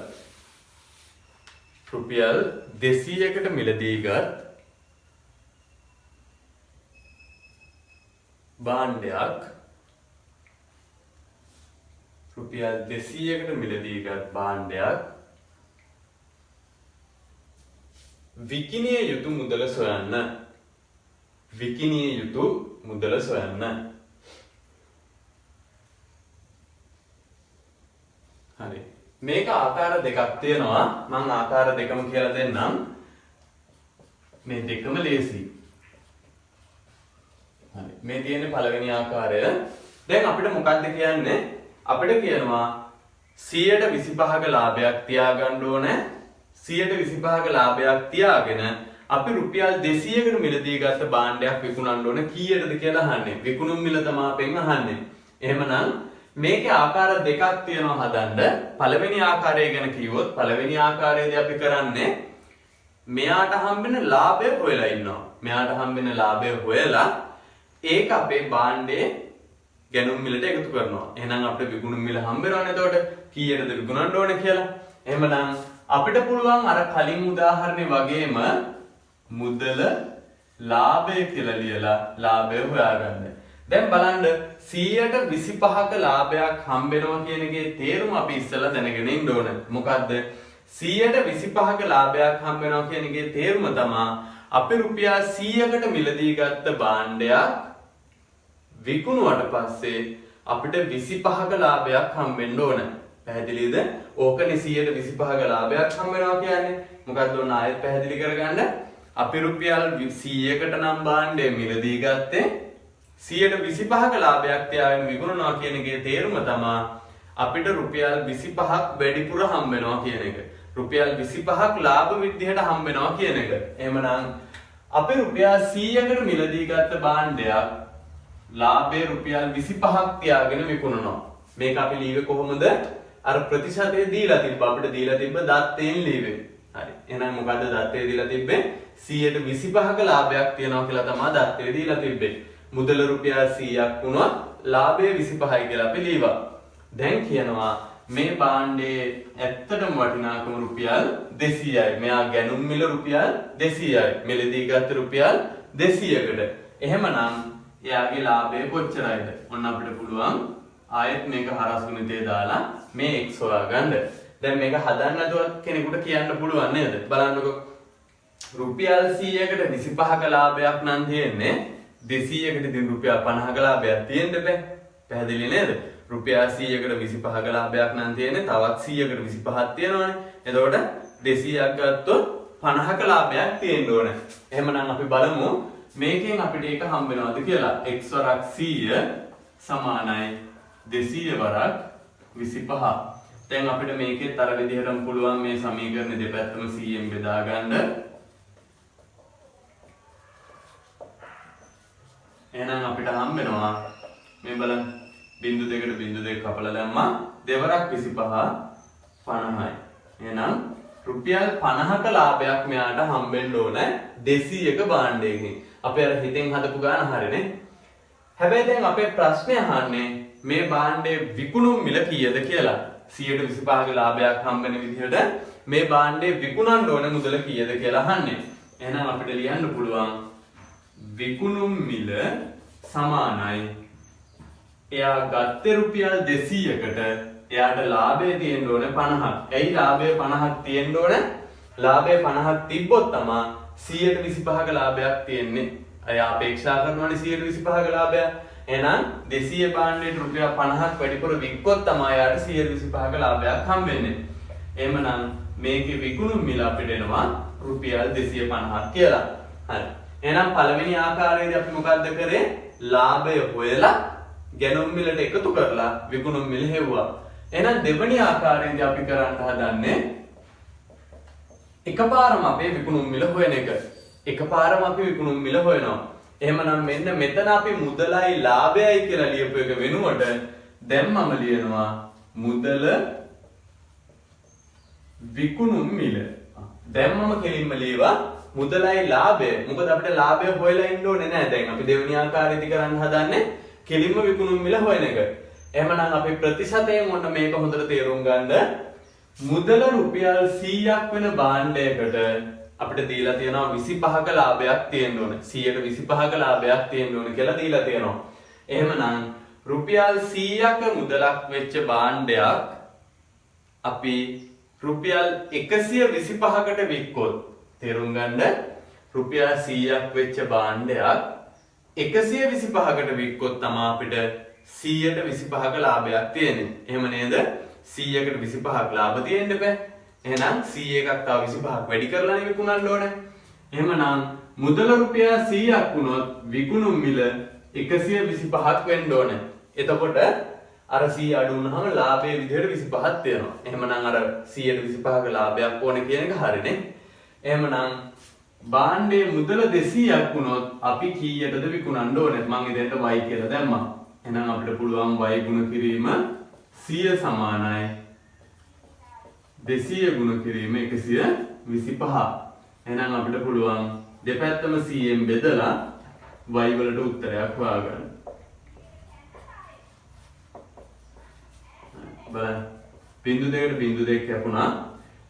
රුපියල් 200කට මිලදී ගත් භාණ්ඩයක් රුපියල් 200කට මිලදී ගත් භාණ්ඩයක් විකිණිය යුතු මුදල සොයන්න. විකිණිය යුතු මුදල සොයන්න. හරි. මේක ආකාර දෙකක් තියෙනවා. මම ආකාර දෙකම කියලා දෙන්නම්. මේ දෙකම ලේසි. හරි. මේ තියෙන්නේ පළවෙනි ආකාරය. දැන් අපිට මොකක්ද කියන්නේ? අපිට කියනවා 125ක ලාභයක් තියාගන්න ඕනේ. 125ක ලාභයක් තියාගෙන අපි රුපියල් 200කට මිලදී ගත්ත භාණ්ඩයක් විකුණන්න ඕනේ කීයටද කියලා අහන්නේ. විකුණුම් මිල තමයි අපෙන් අහන්නේ. එහෙමනම් මේකේ ආකාර දෙකක් තියෙනවා හදන්න. පළවෙනි ආකාරය ගැන කිව්වොත් පළවෙනි ආකාරයේදී අපි කරන්නේ මෙයාට හම්බෙන ලාභය හොයලා ඉන්නවා. මෙයාට හම්බෙන ලාභය හොයලා ඒක අපේ භාණ්ඩේ ගැනුම් මිලට එකතු කරනවා. එහෙනම් අපිට විකුණුම් මිල හම්බෙනවනේ. එතකොට කීයටද විකුණන්න ඕනේ කියලා. එහෙමනම් අපිට පුළුවන් අර කලින් උදාහරණේ වගේම මුදල ලාභය කියලා ලියලා ලාභය හොයාගන්න. දැන් බලන්න 125ක ලාභයක් හම්බෙනවා කියන එකේ තේරුම අපි ඉස්සෙල්ලා දැනගෙන ඉන්න ඕන. මොකද්ද? 125ක ලාභයක් හම්බෙනවා කියන එකේ තේරුම තමයි අපි රුපියල් 100කට මිලදී ගත්ත භාණ්ඩයක් විකුණුවට පස්සේ අපිට 25ක ලාභයක් හම්බෙන්න ඕන. පැහැදිලිද? ඕකනේ 125ක ලාභයක් හම්බෙනවා කියන්නේ. මොකද්ද? ඔන්න ආයෙත් පැහැදිලි කරගන්න. අපි රුපියල් 100කට නම් භාණ්ඩය මිලදී ගත්තේ 125ක ලාභයක් තියාගෙන විකුණනවා කියන එකේ තේරුම තමයි අපිට රුපියල් 25ක් වැඩිපුර හම්බෙනවා කියන එක. රුපියල් 25ක් ලාභ විදිහට හම්බෙනවා කියන එක. එහෙමනම් අපි රුපියල් 100කට මිලදී ගත්ත භාණ්ඩයක් ලාභයේ රුපියල් 25ක් තියාගෙන විකුණනවා. මේක අපි ලියුවේ කොහොමද? අර ප්‍රතිශතය දීලා තිබ්බ අපිට දීලා තිබ්බ දත්තයෙන් ලියුවේ. හරි. එහෙනම් මොකද්ද දත්තේ දීලා තිබ්බේ? 125ක ලාභයක් තියනවා කියලා තමයි දත්තේ දීලා තිබ්බේ. මුදල රුපියල් 100ක් වුණා ලාභය 25යි කියලා අපි ලියවා. දැන් කියනවා මේ භාණ්ඩයේ ඇත්තටම වටිනාකම රුපියල් 200යි. මෙයා ගැනුම් මිල රුපියල් 200යි. මිලදී ගත්ත රුපියල් 200කට. එහෙමනම් එයාගේ ලාභය කොච්චරයිද? ඔන්න අපිට පුළුවන් ආයෙත් මේක හරස් ගුණිතේ දාලා මේ x හොයාගන්න. දැන් මේක හදන්න නැතුව කෙනෙකුට කියන්න පුළුවන් නේද? බලන්නකෝ. රුපියල් 100කට 25ක ලාභයක් නම් තියෙන්නේ 200කට ඉතින් රුපියල් 50ක ලාභයක් තියෙන්න බෑ. පැහැදිලි නේද? රුපියල් 100කට 25ක ලාභයක් නම් තියෙන්නේ තවත් 100කට 25ක් තියෙනවනේ. එතකොට 200ක් ගත්තොත් 50ක ලාභයක් තියෙන්න ඕනේ. එහෙමනම් අපි බලමු මේකෙන් අපිට ඒක හම්බ වෙනවද කියලා. x වරක් 100 සමානයි 200 වරක් 25. දැන් අපිට මේකෙත් අර විදිහටම පුළුවන් මේ සමීකරණ දෙපැත්තම 100ෙන් බෙදා ගන්න. එහෙනම් අපිට හම්බ වෙනවා මේ බලන්න බිංදු දෙකට බිංදු දෙක කපලා දැම්මා දෙවරක් 25 50යි. එහෙනම් රුපියල් 50ක ලාභයක් මෙයාට හම්බෙන්න ඕන 200ක භාණ්ඩයකින්. අපි අර හිතෙන් හදපු ගාන හරිනේ. හැබැයි දැන් අපේ ප්‍රශ්නේ අහන්නේ මේ භාණ්ඩයේ විකුණුම් මිල කීයද කියලා. 125ක ලාභයක් හම්බෙන විදිහට මේ භාණ්ඩේ විකුණන්න ඕන මුදල කීයද කියලා අහන්නේ. එහෙනම් අපිට ලියන්න පුළුවන් විකුණුම් මිල සමානයි එයා ගත්තේ රුපියල් 200කට එයාට ලාභය තියෙන්න ඕන 50ක්. ඇයි ලාභය 50ක් තියෙන්න ඕන? ලාභය 50ක් තිබ්බොත් තමයි 125ක ලාභයක් තියෙන්නේ. එයා අපේක්ෂා කරනවානේ 125ක ලාභය. එහෙනම් 200 භාණ්ඩයට රුපියල් 50ක් වැඩිපුර වික්කොත් තමයි එයාට 125ක ලාභයක් හම්බෙන්නේ. එහෙමනම් මේකේ විකුණුම් මිල අපිට එනවා රුපියල් 250ක් කියලා. හරි. එහෙනම් පළවෙනි ආකාරයේදී අපි මොකද්ද කරේ? ලාභය හොයලා ගැනුම් මිලට එකතු කරලා විකුණුම් මිල හෙව්වා. එහෙනම් දෙවෙනි ආකාරයේදී අපි කරන්න හදන්නේ එකපාරම අපේ විකුණුම් මිල හොයන එක. එකපාරම අපි විකුණුම් මිල හොයනවා. එහෙමනම් මෙන්න මෙතන අපි මුදලයි ලාභයයි කියලා ලියපු එක වෙනුවට දැන් මම ලියනවා මුදල විකුණුම් මිල. දැන් මම කෙලින්ම ලියවා මුදලයි ලාභය. මොකද අපිට ලාභය හොයලා ඉන්න ඕනේ නෑ. දැන් අපි දෙවෙනි ආකාරයේදී කරන්න හදන්නේ කෙලින්ම විකුණුම් මිල හොයන එක. එහෙමනම් අපි ප්‍රතිශතයෙන් ඔන්න මේක හොඳට තේරුම් ගන්න. මුදල රුපියල් 100ක් වෙන භාණ්ඩයකට අපිට දීලා තියෙනවා 25ක ලාභයක් තියෙන්න ඕනේ. 125ක ලාභයක් තියෙන්න ඕනේ කියලා දීලා තියෙනවා. එහෙමනම් රුපියල් 100ක මුදලක් වෙච්ච භාණ්ඩයක් අපි රුපියල් 125කට වික්කොත් තේරුම් ගන්න රුපියල් 100ක් වෙච්ච භාණ්ඩයක් 125කට වික්කොත් තමයි අපිට 125ක ලාභයක් තියෙන්නේ. එහෙම නේද? 100කට 25ක් ලාභ තියෙන්න බෑ. එහෙනම් 100 එකක් තව 25ක් වැඩි කරලානේ විකුණන්න ඕනේ. එහෙමනම් මුදල රුපියල් 100ක් වුණොත් විකුණුම් මිල 125ක් වෙන්න ඕනේ. එතකොට අර 100 අඩු වුණාම ලාභයේ විදිහට 25ක් තියෙනවා. එහෙමනම් අර 125ක ලාභයක් ඕනේ කියන එක හරිනේ. එහෙමනම් භාණ්ඩයේ මුදල 200ක් වුණොත් අපි කීයටද විකුණන්න ඕනේ? මම ඉතින්ට y කියලා දැම්මා. එහෙනම් අපිට පුළුවන් y ගුණ කිරීම 100 සමානයි 200 ගුණ කිරීම 125. එහෙනම් අපිට පුළුවන් දෙපැත්තම 100ෙන් බෙදලා y වලට උත්තරයක් හොයාගන්න. බලන්න. බිංදු දෙකට බිංදු දෙක කැපුණා.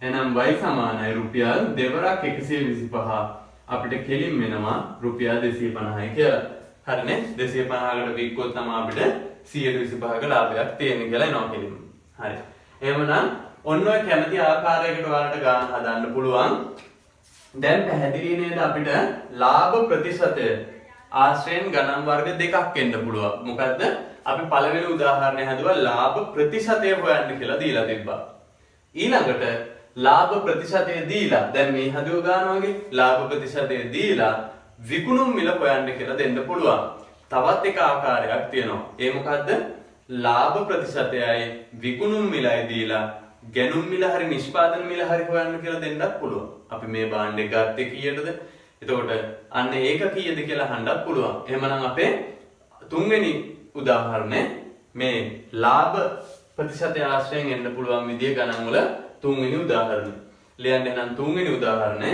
එහෙනම් y සමානයි රුපියල් දෙවරක් 125. අපිට කෙලින් වෙනවා රුපියල් 250යි කියලා. හරිනේ? 250කට වික්කොත් තමයි අපිට 125ක ලාභයක් තියෙන්නේ කියලා එනවා කෙලින්. හරි. එහෙමනම් ඔන්න ඔය කැමති ආකාරයකට ඔයාලට ගාන හදන්න පුළුවන්. දැන් පැහැදිලි නේද අපිට ලාභ ප්‍රතිශතය ආශ්‍රයෙන් ගණන් වර්ග දෙකක් එන්න පුළුවන්. මොකද්ද? අපි පළවෙනි උදාහරණය හදුවා ලාභ ප්‍රතිශතය හොයන්න කියලා දීලා තිබ්බා. ඊළඟට ලාභ ප්‍රතිශතය දීලා දැන් මේ හදුව ගන්න වගේ ලාභ ප්‍රතිශතය දීලා විකුණුම් මිල හොයන්න කියලා දෙන්න පුළුවන්. තවත් එක ආකාරයක් තියෙනවා. ඒ මොකද්ද? ලාභ ප්‍රතිශතයයි විකුණුම් මිලයි දීලා ගැනුම් මිල හරි නිෂ්පාදන මිල හරි හොයන්න කියලා දෙන්නත් පුළුවන්. අපි මේ භාණ්ඩේ ගත්තේ කීයටද? එතකොට අන්න ඒක කීයද කියලා අහන්නත් පුළුවන්. එහෙමනම් අපේ තුන්වෙනි උදාහරණය මේ ලාභ ප්‍රතිශතය ආශ්‍රයෙන් එන්න පුළුවන් විදිය ගණන් වල තුන්වෙනි උදාහරණය. ලියන්න එහෙනම් තුන්වෙනි උදාහරණය.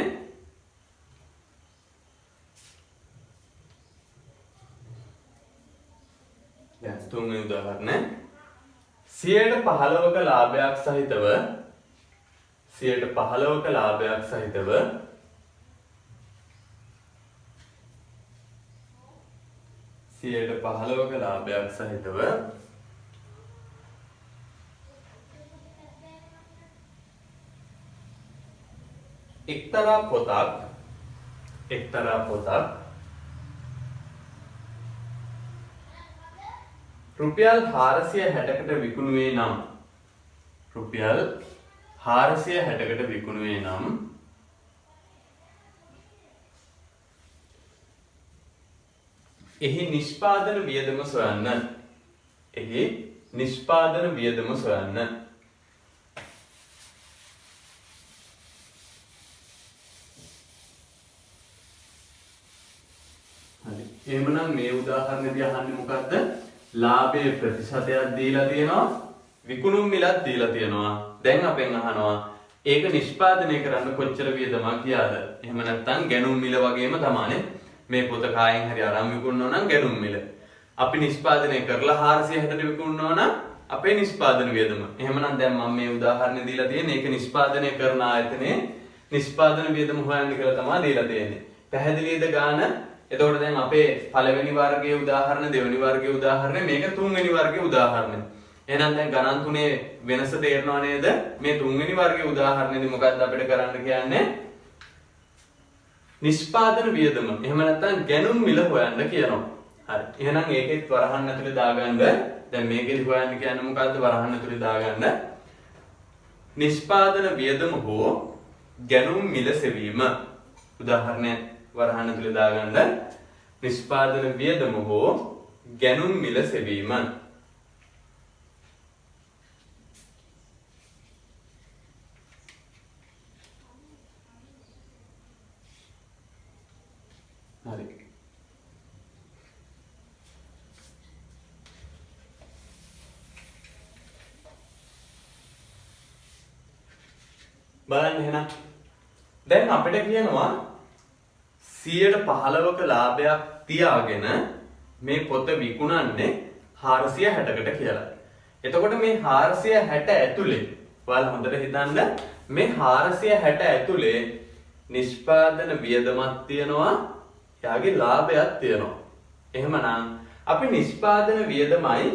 දැන් තුන්වෙනි උදාහරණය 15ක ලාභයක් සහිතව 15ක ලාභයක් සහිතව එක්තරා පොතක් රුපියල් 460කට විකුණුවේ නම් එහි නිෂ්පාදන වියදම සොයන්න. හරි. එහෙමනම් මේ උදාහරණෙදී අහන්නේ මොකද්ද? ලාභයේ ප්‍රතිශතයක් දීලා තියෙනවා, විකුණුම් මිලක් දීලා තියෙනවා. දැන් අපෙන් අහනවා ඒක නිෂ්පාදනය කරන්න කොච්චර වියදමක් ගියාද? එහෙම නැත්නම් ගැනුම් මිල වගේම තමයිනේ. මේ පොත කායෙන් හරි අරන් විකුණනවා නම් ගැනුම් මිල. අපි නිෂ්පාදනය කරලා 460ට විකුණනවා නම් අපේ නිෂ්පාදන වියදම. එහෙමනම් දැන් මම මේ උදාහරණය දීලා තියෙන්නේ ඒක නිෂ්පාදනය කරන ආයතනයේ නිෂ්පාදන වියදම හොයන්න කියලා තමයි දීලා තියෙන්නේ. පැහැදිලිද ගාන? එතකොට දැන් අපේ පළවෙනි වර්ගයේ උදාහරණ, දෙවෙනි වර්ගයේ උදාහරණ, මේක තුන්වෙනි වර්ගයේ උදාහරණ. එහෙනම් දැන් ගණන් තුනේ වෙනස තේරෙනව නේද? මේ තුන්වෙනි වර්ගයේ උදාහරණෙදි මොකක්ද අපිට කරන්න කියන්නේ? නිෂ්පාදන වියදම. එහෙම නැත්නම් ගැනුම් මිල හොයන්න කියනවා. හරි. එහෙනම් ඒකෙත් වරහන් ඇතුලේ දාගන්න. දැන් මේකෙදි හොයන්න කියන්නේ මොකද්ද? වරහන් ඇතුලේ දාගන්න. නිෂ්පාදන වියදම හෝ ගැනුම් මිල සෙවීම. උදාහරණයක් වරහන් ඇතුලේ දාගන්න. නිෂ්පාදන වියදම හෝ ගැනුම් මිල සෙවීම. හරි. බලන්න එහෙනම් දැන් අපිට කියනවා 115ක ලාභයක් තියාගෙන මේ පොත විකුණන්නේ 460කට කියලා. එතකොට මේ 460 ඇතුලේ ඔයාලා හොඳට හිතන්න මේ 460 ඇතුලේ නිෂ්පාදන වියදමක් තියෙනවා, එයාගේ ලාභයක් තියෙනවා. එහෙමනම් අපි නිෂ්පාදන වියදමයි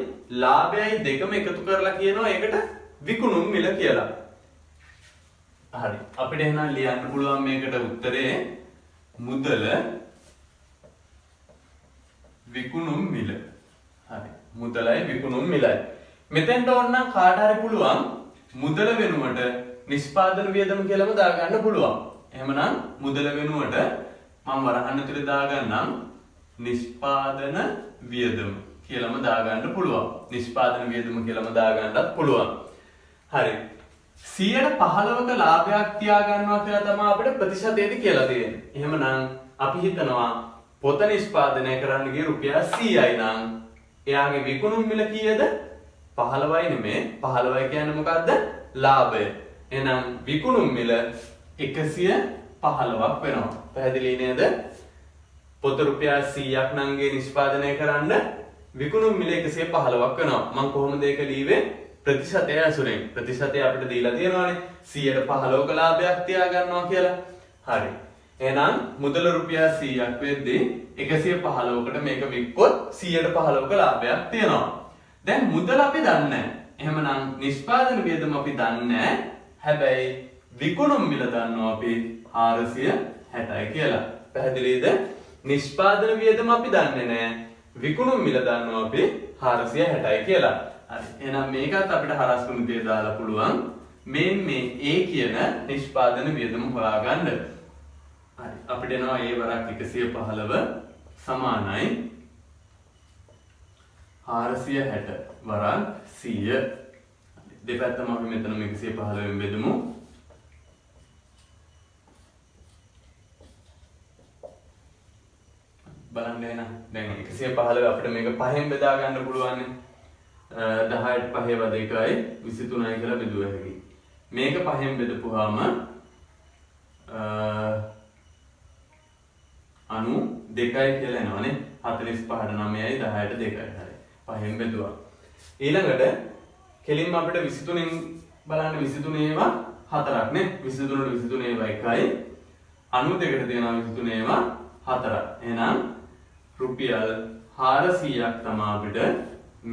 ලාභයයි දෙකම එකතු කරලා කියනවා ඒකට විකුණුම් මිල කියලා. හරි. අපිට එහෙනම් ලියන්න පුළුවන් මේකට උත්තරේ මුදල විකුණුම් මිල. හරි. මුදලයි විකුණුම් මිලයි. මෙතෙන්ට ඕනනම් කාට හරි පුළුවන් මුදල වෙනුවට නිෂ්පාදන වියදම කියලාම දාගන්න පුළුවන්. එහෙමනම් මුදල වෙනුවට මම වරහන් ඇතුලේ දාගන්නම් නිෂ්පාදන වියදම කියලාම දාගන්න පුළුවන්. නිෂ්පාදන වියදම කියලාම දාගන්නත් පුළුවන්. හරි. 115ක ලාභයක් තියාගන්නවා කියලා තමයි අපිට ප්‍රතිශතයේදී කියලා තියෙන්නේ. එහෙමනම් අපි හිතනවා පොත නිෂ්පාදනය කරන්න ගිය රුපියල් 100යි නම් එයාගේ විකුණුම් මිල කීයද? 15යි නෙමෙයි. 15යි කියන්නේ මොකද්ද? ලාභය. එහෙනම් විකුණුම් මිල 115ක් වෙනවා. පැහැදිලි නේද? පොත රුපියල් 100ක් නම් ගේ නිෂ්පාදනය කරන්න විකුණුම් මිල 115ක් වෙනවා. මම කොහොමද ඒක ලියුවේ? ප්‍රතිශතය ඇසුරෙන්. ප්‍රතිශතය අපිට දීලා තියෙනවානේ 115ක ලාභයක් තියා ගන්නවා කියලා. හරි. එහෙනම් මුදල රුපියල් 100ක් වෙද්දී 115කට මේක වික්කොත් 115ක ලාභයක් තියෙනවා. දැන් මුදල අපි දන්නේ නැහැ. එහෙමනම් නිෂ්පාදන වියදම අපි දන්නේ නැහැ. හැබැයි විකුණුම් මිල දන්නවා අපි 460යි කියලා. පැහැදිලිද? නිෂ්පාදන වියදම අපි දන්නේ නැහැ. විකුණුම් මිල දන්නවා අපි 460යි කියලා. හරි. එහෙනම් මේකත් අපිට හරස් ගුණිතය දාලා පුළුවන්. මේ A කියන නිෂ්පාදන වියදම හොයාගන්න. හරි. අපිට එනවා A වරක් 115 සමානයි 460 වරක් 100. දෙපැත්තම අපි මෙතනම 115 බෙදමු. බලන්න එහෙනම් දැන් 115 අපිට මේක පහෙන් බෙදා ගන්න පුළුවන් නේ. 10ට 5 වද 1යි 23යි කියලා බෙදුව හැකියි. මේක පහෙන් බෙදපුවාම 92යි කියලා එනවනේ. 45ට 9යි 10ට 2යි. හරි. පහෙන් බෙදුවා. ඊළඟට කෙලින්ම අපිට 23න් බලන්න 23 ඒවා 4ක් නේ. 23ට 23 ඒවා 1යි. 92ට තියෙනවා 23 ඒවා 4ක්. එහෙනම් රුපියල් 400ක් තමයි අපිට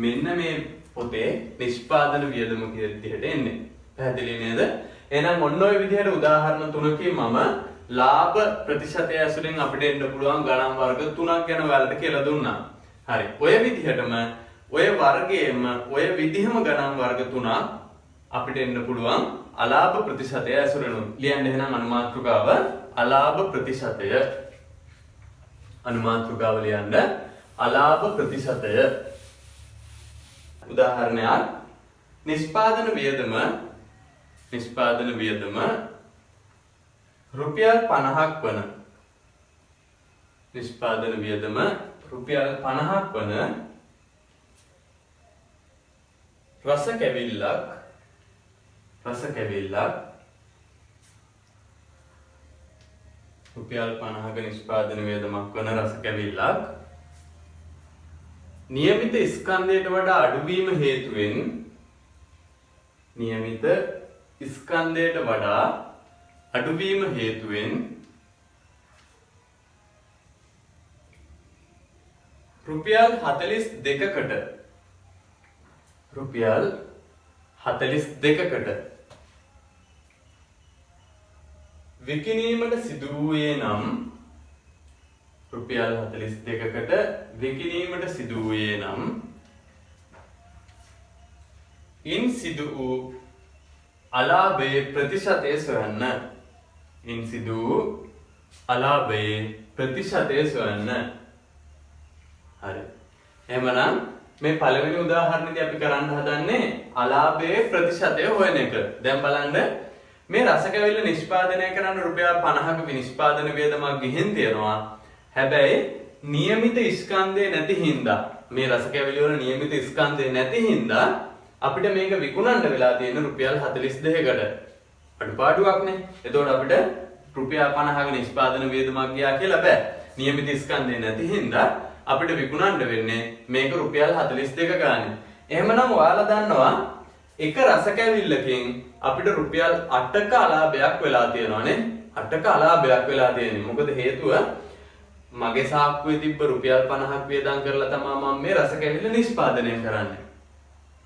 මෙන්න මේ පොතේ නිෂ්පාදන වියදම කියන විදිහට එන්නේ. පැහැදිලි නේද? එහෙනම් ඔන්න ඔය විදිහට උදාහරණ තුනකින් මම ලාභ ප්‍රතිශතය ඇසුරෙන් අපිට එන්න පුළුවන් ගණන් වර්ග තුනක් ගැන ඔයාලට කියලා දුන්නා. හරි. ඔය විදිහටම ඔය වර්ගයේම ඔය විදිහම ගණන් වර්ග තුනක් අපිට එන්න පුළුවන් අලාභ ප්‍රතිශතය ඇසුරෙන්. ලියන්න එහෙනම් අනුමාත්‍රිකාව අලාභ ප්‍රතිශතය. අනුමාත්‍රිකාව ලියන්න අලාභ ප්‍රතිශතය. උදාහරණයක් නිෂ්පාදන වියදම රුපියල් 50ක් වන නිෂ්පාදන වියදම රුපියල් 50ක් වන රස කැවිල්ලක් රුපියල් 50ක නිෂ්පාදන වියදමක් වන රස කැවිල්ලක් નિયમિત ස්කන්ධයට වඩා අඩුවීම හේතුවෙන් નિયમિત ස්කන්ධයට වඩා අඩුවීම හේතුවෙන් රුපියල් 42කට විකිණීමට සිදු වූයේ නම් රුපියල් 42කට විකිණීමට සිදු වූයේ නම් ඉන් සිදු වූ අලාභයේ ප්‍රතිශතය සොයන්න. ඉන් සිදු වූ අලාභයේ ප්‍රතිශතය සොයන්න. හරි. එහෙමනම් මේ පළවෙනි උදාහරණෙදී අපි කරන්න හදන්නේ අලාභයේ ප්‍රතිශතය හොයන එක. දැන් බලන්න මේ රස කැවිල්ල නිෂ්පාදනය කරන්න රුපියල් 50ක නිෂ්පාදන වියදමක් ගිහින් තියෙනවා. හැබැයි નિયમિત ස්කන්ධය නැති හින්දා මේ රස කැවිලි වල નિયમિત ස්කන්ධය නැති හින්දා අපිට මේක විකුණන්න වෙලා තියෙන රුපියල් 42කට. අඩුපාඩුවක් නේ. එතකොට අපිට රුපියල් 50ක නිෂ්පාදන වියදමක් ගියා කියලා බෑ. નિયમિત ස්කන්ධය නැති හින්දා අපිට විකුණන්න වෙන්නේ මේක රුපියල් 42 ගානේ. එහෙමනම් ඔයාලා දන්නවා එක රස කැවිල්ලකින් අපිට රුපියල් 8ක අලාභයක් වෙලා තියෙනවානේ. 8ක අලාභයක් වෙලා තියෙන්නේ. මොකද හේතුව මගේ සාක්කුවේ තිබ්බ රුපියල් 50ක් වියදම් කරලා තමයි මම මේ රස කැවිල්ල නිෂ්පාදනය කරන්නේ.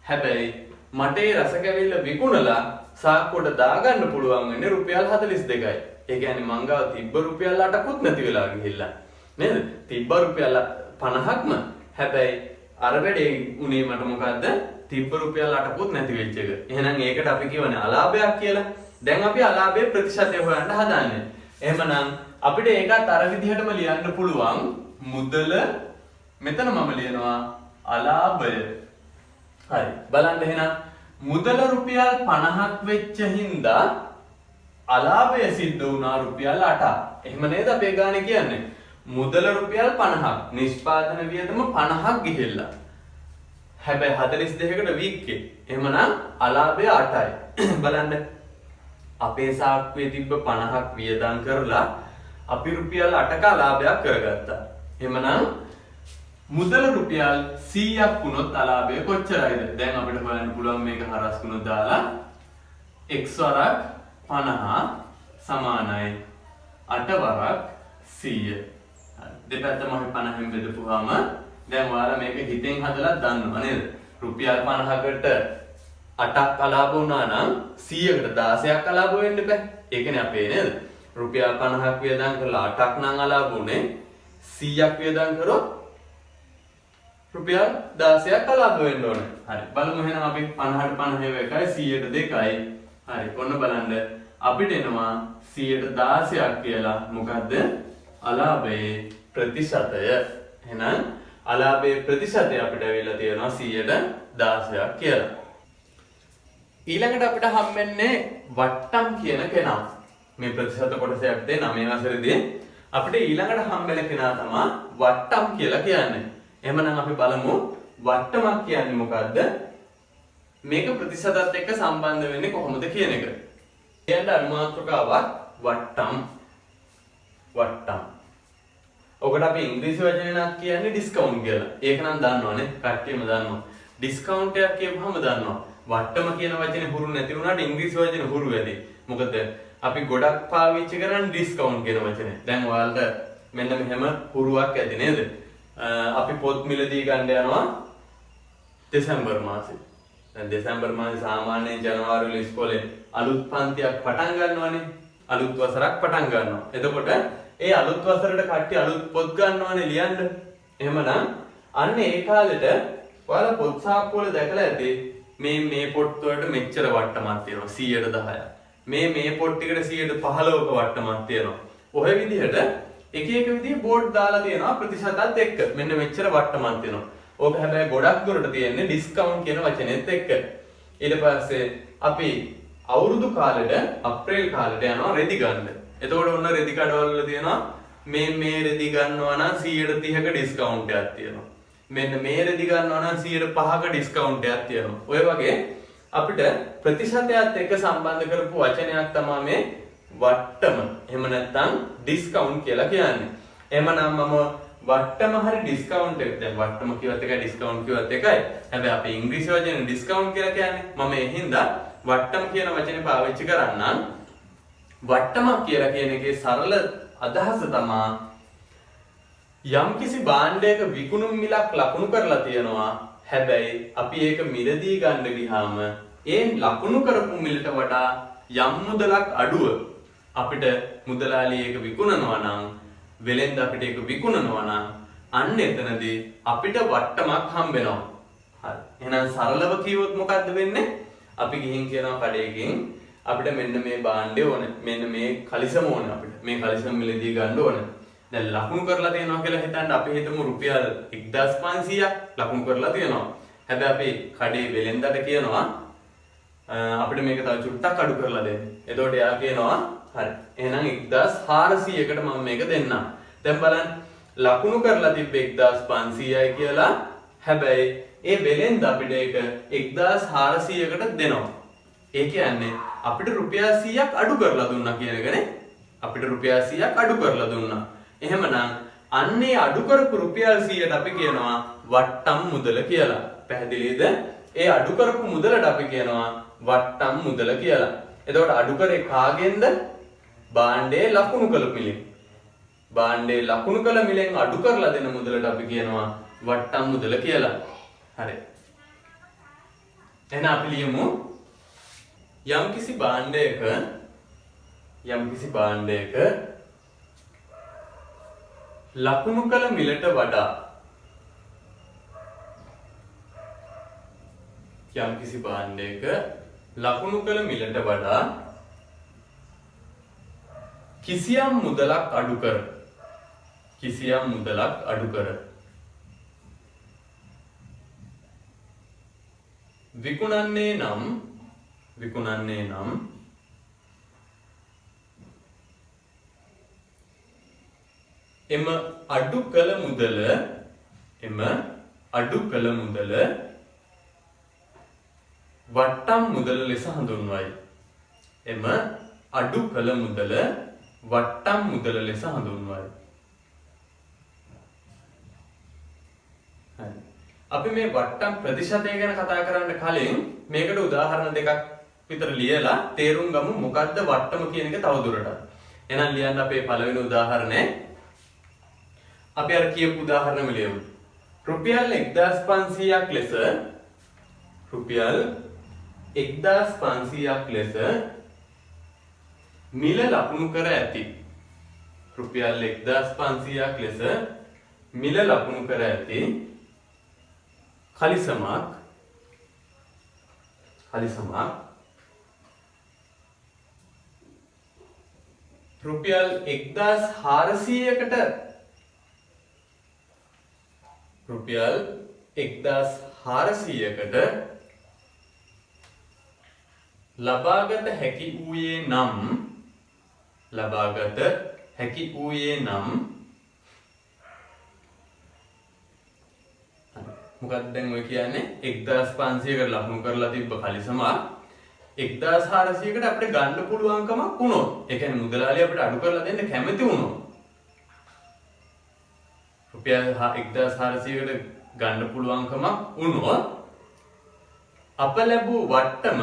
හැබැයි මට මේ රස කැවිල්ල විකුණලා සාක්කුවට දාගන්න පුළුවන් වෙන්නේ රුපියල් 42යි. ඒ කියන්නේ මං ගාව තිබ්බ රුපියල් 8කුත් නැති වෙලා ගිහිල්ලා. නේද? තිබ්බ රුපියල් 50ක්ම. හැබැයි අර වැඩේ උනේ මට මොකද්ද? තිබ්බ රුපියල් 8කුත් නැති වෙච්ච එක. එහෙනම් ඒකට අපි කියවනේ අලාභයක් කියලා. දැන් අපි අලාභයේ ප්‍රතිශතය හොයන්න හදාන්නේ. එහෙමනම් අපිට ඒකත් අර විදිහටම ලියන්න පුළුවන්. මුදල මෙතන මම ලියනවා අලාභය. හරි. බලන්න එහෙනම් මුදල රුපියල් 50ක් වෙච්ච හින්දා අලාභය සිද්ධ වුණා රුපියල් 8ක්. එහෙම නේද අපේ ගානේ කියන්නේ? මුදල රුපියල් 50ක්, නිෂ්පාදන වියදම 50ක් ගිහිල්ලා. හැබැයි 42කට වික්කේ. එහෙමනම් අලාභය 8යි. බලන්න අපේ සාක්කුවේ තිබ්බ 50ක් වියදම් කරලා අපි රුපියල් 8ක අලාභයක් කරගත්තා. එහෙමනම් මුදල රුපියල් 100ක් වුණොත් අලාභය කොච්චරයිද? දැන් අපිට හොයන්න පුළුවන් මේක හරස් ගුණ දාලා x වරක් 50 සමානයි 8 වරක් 100. දෙපැත්තම අපි 50න් බෙදපුවාම දැන් ඔයාලා මේක හිතෙන් හදලා දන්නවා නේද? රුපියල් 50කට 8ක් අලාභ වුණා නම් 100කට 16ක් අලාභ වෙන්න බෑ. ඒකනේ අපේ නේද? රුපියල් 50ක් වියදම් කරලා 8ක් නම් අලාභ උනේ 100ක් වියදම් කරොත් රුපියල් 16ක් අලාභ වෙන්න ඕනේ. හරි. බලමු එහෙනම් අපි 50ට 50 එකයි 100ට 2යි. හරි. ඔන්න බලන්න අපිට එනවා 100ට 16ක් කියලා. මොකද්ද? අලාභයේ ප්‍රතිශතය. එහෙනම් අලාභයේ ප්‍රතිශතය අපිට ඇවිල්ලා තියෙනවා 116ක් කියලා. ඊළඟට අපිට හම්බෙන්නේ වට්ටම් කියන කෙනා. මේ ප්‍රතිශත කොටසක් දෙන 9 වසරේදී අපිට ඊළඟට හම්බෙන කෙනා තමයි වට්ටම් කියලා කියන්නේ. එහෙමනම් අපි බලමු වට්ටමක් කියන්නේ මොකද්ද? මේක ප්‍රතිශතත් එක්ක සම්බන්ධ වෙන්නේ කොහොමද කියන එක. කියන්න අනුමාත්‍රකාවක් වට්ටම්. වට්ටම්. ඔකට අපි ඉංග්‍රීසි වචනයක් කියන්නේ ඩිස්කවුන්ට් කියලා. ඒක නම් දන්නවනේ. කට්ටියම දන්නවා. ඩිස්කවුන්ට් එකක් කියවහම දන්නවා. වට්ටම කියන වචනේ හුරු නැති වුණාට ඉංග්‍රීසි වචනේ හුරු වැඩි. මොකද අපි ගොඩක් පාවිච්චි කරන්නේ ඩිස්කවුන්ට් කියන වචනේ. දැන් ඔයාලට මෙන්න මෙහෙම හුරුවක් ඇති නේද? අපි පොත් මිලදී ගන්න යනවා දෙසැම්බර් මාසේ. දැන් දෙසැම්බර් මාසේ සාමාන්‍යයෙන් ජනවාරි වල ඉස්කෝලේ අලුත් පන්තියක් පටන් ගන්නවානේ. අලුත් වසරක් පටන් ගන්නවා. එතකොට ඒ අලුත් වසරට කට්ටිය අලුත් පොත් ගන්නවානේ ලියන්න. එහෙමනම් අන්න ඒ කාලෙට ඔයාලා පොත් සාප්පුවල දැකලා ඇති මේ පොත් වලට මෙච්චර වට්ටමක් තියෙනවා 110ක්. මේ පොත් ටිකට 115ක වට්ටමක් තියෙනවා. ඔය විදිහට එක එක විදිහේ බෝඩ් දාලා තියෙනවා ප්‍රතිශතත් එක්ක. මෙන්න මෙච්චර වට්ටමක් තියෙනවා. ඕක හැබැයි ගොඩක් දුරට තියෙන්නේ ඩිස්කවුන්ට් කියන වචනේත් එක්ක. ඊට පස්සේ අපි අවුරුදු කාලෙට අප්‍රේල් කාලෙට යනවා රෙදි ගන්න. එතකොට ඔන්න රෙදි කඩවල වල තියෙනවා මේ රෙදි ගන්නවා නම් 130ක ඩිස්කවුන්ට් එකක් තියෙනවා. මෙන්න මේ රෙදි ගන්නවා නම් 105ක ඩිස්කවුන්ට් එකක් තියෙනවා. ඔය වගේ අපිට ප්‍රතිශතයත් එක්ක සම්බන්ධ කරපු වචනයක් තමයි මේ වට්ටම. එහෙම නැත්නම් ඩිස්කවුන්ට් කියලා කියන්නේ. එහෙමනම් මම වට්ටම හරි ඩිස්කවුන්ට් එක දැන් වට්ටම කියවත් එකයි ඩිස්කවුන්ට් කියවත් එකයි. හැබැයි අපි ඉංග්‍රීසි වචනේ ඩිස්කවුන්ට් කියලා කියන්නේ. මම ඒ හින්දා වට්ටම කියන වචනේ පාවිච්චි කරන්නම්. වට්ටම කියලා කියන එකේ සරල අදහස තමයි යම්කිසි භාණ්ඩයක විකුණුම් මිලක් ලකුණු කරලා තියෙනවා. හැබැයි අපි ඒක මිලදී ගන්න ගියාම ඒ ලකුණු කරපු මිලට වඩා යම් මුදලක් අඩුව අපිට මුදලාලි ඒක විකුණනවා නම් වෙලෙන්ද අපිට ඒක විකුණනවා නම් අන්න එතනදී අපිට වට්ටමක් හම්බ වෙනවා. හරි. එහෙනම් සරලව කිව්වොත් මොකද්ද වෙන්නේ? අපි ගිහින් කියනවා කඩේකින් අපිට මෙන්න මේ භාණ්ඩය ඕනේ. මෙන්න මේ කලිසම ඕනේ අපිට. මේ කලිසම මිලදී ගන්න ඕනේ. දැන් ලකුණු කරලා තියෙනවා කියලා හිතන්න අපි හිතමු රුපියල් 1500ක් ලකුණු කරලා තියෙනවා. හැබැයි අපි කඩේ වෙලෙන්දට කියනවා අපිට මේක තව චුට්ටක් අඩු කරලා දෙන්න. එතකොට එයා කියනවා හරි. එහෙනම් 1400කට මම මේක දෙන්නම්. දැන් බලන්න ලකුණු කරලා තිබ්බේ 1500යි කියලා. හැබැයි ඒ වෙලෙන්ද අපිට ඒක 1400කට දෙනවා. ඒ කියන්නේ අපිට රුපියල් 100ක් අඩු කරලා දුන්නා කියන එකනේ. අපිට රුපියල් 100ක් අඩු කරලා දුන්නා. එහෙමනම් අන්නේ අඩු කරපු රුපියල් 100ට අපි කියනවා වට්ටම් මුදල කියලා. පැහැදිලිද? ඒ අඩු කරපු මුදලට අපි කියනවා වට්ටම් මුදල කියලා. එතකොට අඩු කරේ කාගෙන්ද? භාණ්ඩයේ ලකුණු කළ මිලෙන්. භාණ්ඩයේ ලකුණු කළ මිලෙන් අඩු කරලා දෙන මුදලට අපි කියනවා වට්ටම් මුදල කියලා. හරි. එහෙනම් අපි ලියමු යම්කිසි භාණ්ඩයක ලකුණු කළ මිලට වඩා යම්කිසි භාණ්ඩයක ලකුණු කළ මිලට වඩා කිසියම් මුදලක් අඩු කර විකුණන්නේ නම් එම අඩු කළ මුදල වට්ටම් මුදල ලෙස හඳුන්වයි. එම අඩු කළ මුදල වට්ටම් මුදල ලෙස හඳුන්වයි. හරි. අපි මේ වට්ටම් ප්‍රතිශතය ගැන කතා කරන්න කලින් මේකට උදාහරණ දෙකක් විතර ලියලා තේරුම් ගමු මොකද්ද වට්ටම කියන එක තවදුරටත්. එහෙනම් ලියන්න අපේ පළවෙනි උදාහරණය. අපි අර කියපු උදාහරණෙම ලියමු. රුපියල් 1500ක් ලෙස මිල ලකුණු කර ඇති. රුපියල් 1500ක් ලෙස මිල ලකුණු කර ඇති කලිසමක් රුපියල් 1400කට ලබාගත හැකි වූයේ නම් මොකක්ද දැන් ඔය කියන්නේ 1500කට ලකුණු කරලා තිබ්බ කලිසමක් 1400කට අපිට ගන්න පුළුවන්කමක් වුණොත් ඒ කියන්නේ මුදලාලිය අපිට අඩු කරලා දෙන්න කැමති වුණොත් රුපියල් 1400කට ගන්න පුළුවන්කමක් වුණොත් අප ලැබූ වට්ටම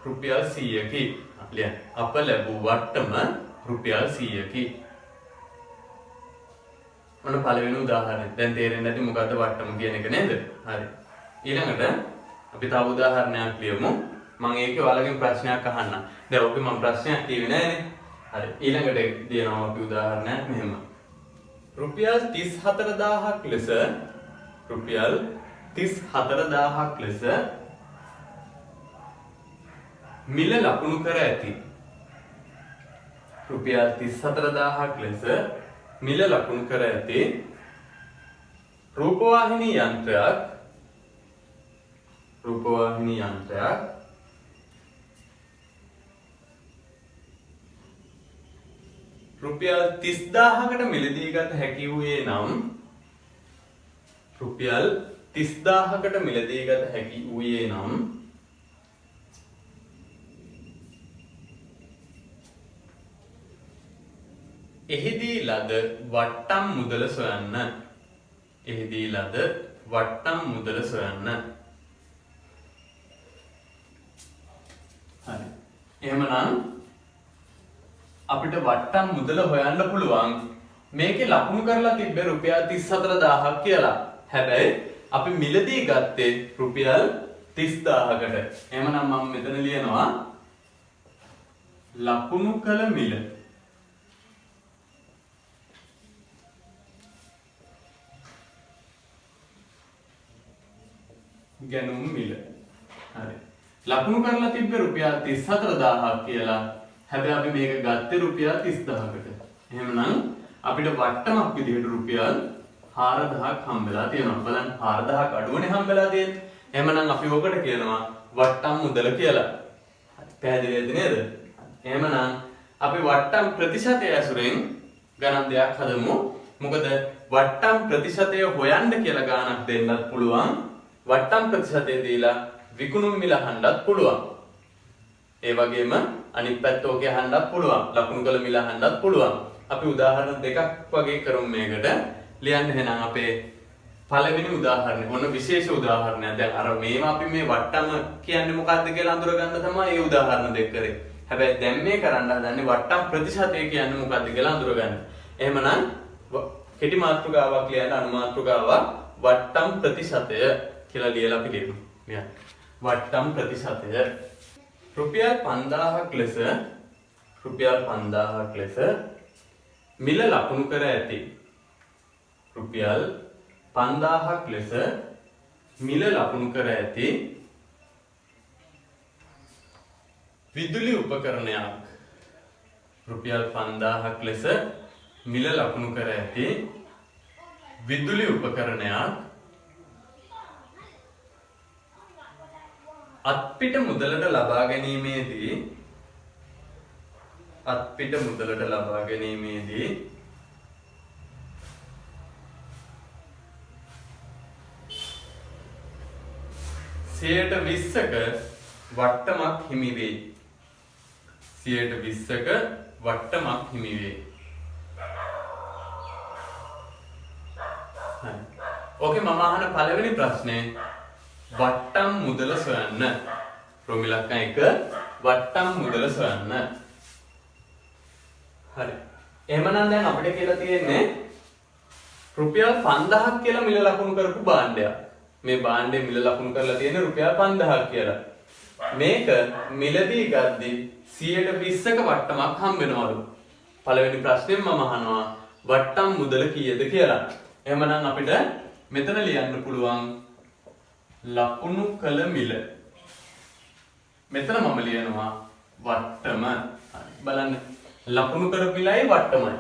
රුපියල් 100කි. ලියන්න. අප ලැබූ වට්ටම රුපියල් 100කි. මොන පළවෙනි උදාහරණය. දැන් තේරෙන්නේ නැති මොකද්ද වට්ටම කියන එක නේද? හරි. ඊළඟට අපි තව උදාහරණයක් ලියමු. මම ඒකේ ඔයාලගෙන් ප්‍රශ්නයක් අහන්නම්. දැන් ඔබේ මම ප්‍රශ්නයක් කිව්වේ නෑනේ. හරි. ඊළඟට දෙනවා අපි උදාහරණයක් මෙහෙම. රුපියල් 34000ක් ලෙස මිල ලකුණු කර ඇති. රුපියල් 34000ක් ලෙස මිල ලකුණු කර ඇති රූපවාහිනී යන්ත්‍රයක් රුපියල් 30000කට මිලදී ගත හැකි වූයේ නම් එහිදී ලද වට්ටම් මුදල සොයන්න. එහිදී ලද වට්ටම් මුදල සොයන්න. හරි. එහෙමනම් අපිට වට්ටම් මුදල හොයන්න පුළුවන්. මේකේ ලකුණු කරලා තිබ්බේ රුපියල් 34000ක් කියලා. හැබැයි අපි මිලදී ගත්තේ රුපියල් 30000කට. එහෙමනම් මම මෙතන ලියනවා ලකුණු කළ මිල. ගැනුම් මිල. හරි. ලකුණු කරලා තිබ්බේ රුපියල් 34000ක් කියලා. හැබැයි අපි මේක ගත්තේ රුපියල් 30000කට. එහෙමනම් අපිට වට්ටමක් විදිහට රුපියල් 4000ක් හම්බෙලා තියෙනවා. බලන්න 4000ක් අඩුවනේ හම්බෙලා තියෙන්නේ. එහෙමනම් අපි ඔකට කියනවා වට්ටම් මුදල කියලා. හරි. පැහැදිලිද නේද? එහෙමනම් අපි වට්ටම් ප්‍රතිශතය ඇසුරෙන් ගණන් දෙයක් හදමු. මොකද වට්ටම් ප්‍රතිශතය හොයන්න කියලා ගානක් දෙන්නත් පුළුවන්. වට්ටම් ප්‍රතිශතය දීලා විකුණුම් මිල අහන්නත් පුළුවන්. ඒ වගේම අනිත් පැත්ත ඔකේ අහන්නත් පුළුවන්. ලකුණු කළ මිල අහන්නත් පුළුවන්. අපි උදාහරණ දෙකක් වගේ කරමු මේකට. ලියන්න එහෙනම් අපේ පළවෙනි උදාහරණය. ඔන්න විශේෂ උදාහරණයක්. දැන් අර මේවා අපි මේ වට්ටම කියන්නේ මොකක්ද කියලා අඳුරගන්න තමයි මේ උදාහරණ දෙක කරේ. හැබැයි දැන් මේ කරන්න හදන්නේ වට්ටම් ප්‍රතිශතය කියන්නේ මොකක්ද කියලා අඳුරගන්න. එහෙමනම් කෙටි මාතෘකාවක් ලියන්න අනුමාතෘකාවක් වට්ටම් ප්‍රතිශතය කියලා ලියලා අපි ලියමු. මෙයා වට්ටම් ප්‍රතිශතය රුපියල් 5000ක් ලෙස මිල ලකුණු කර ඇති. රුපියල් 5000ක් ලෙස මිල ලකුණු කර ඇති විදුලි උපකරණයක්. රුපියල් 5000ක් ලෙස මිල ලකුණු කර ඇති විදුලි උපකරණයක් අත්පිට මුදලට ලබා ගැනීමේදී සියයට 20ක වට්ටමක් හිමි වේ. 20ක වට්ටමක් හිමි වේ. ඕකේ මම අහන පළවෙනි ප්‍රශ්නේ වට්ටම් මුදල සොයන්න. ප්‍රමිලක්ක 1 වට්ටම් මුදල සොයන්න. හරි. එහෙමනම් දැන් අපිට කියලා තියෙන්නේ රුපියල් 5000ක් කියලා මිල ලකුණු කරපු භාණ්ඩයක්. මේ භාණ්ඩේ මිල ලකුණු කරලා තියෙන්නේ රුපියල් 5000ක් කියලා. මේක මිලදී ගද්දි 120ක වට්ටමක් හම්බ වෙනවලු. පළවෙනි ප්‍රශ්නේ මම අහනවා වට්ටම් මුදල කීයද කියලා. එහෙමනම් අපිට මෙතන ලියන්න පුළුවන් ලකුණු කළ මිල. මෙතන මම ලියනවා වට්ටම. බලන්න ලකුණු කරපු මිලයි වට්ටමයි.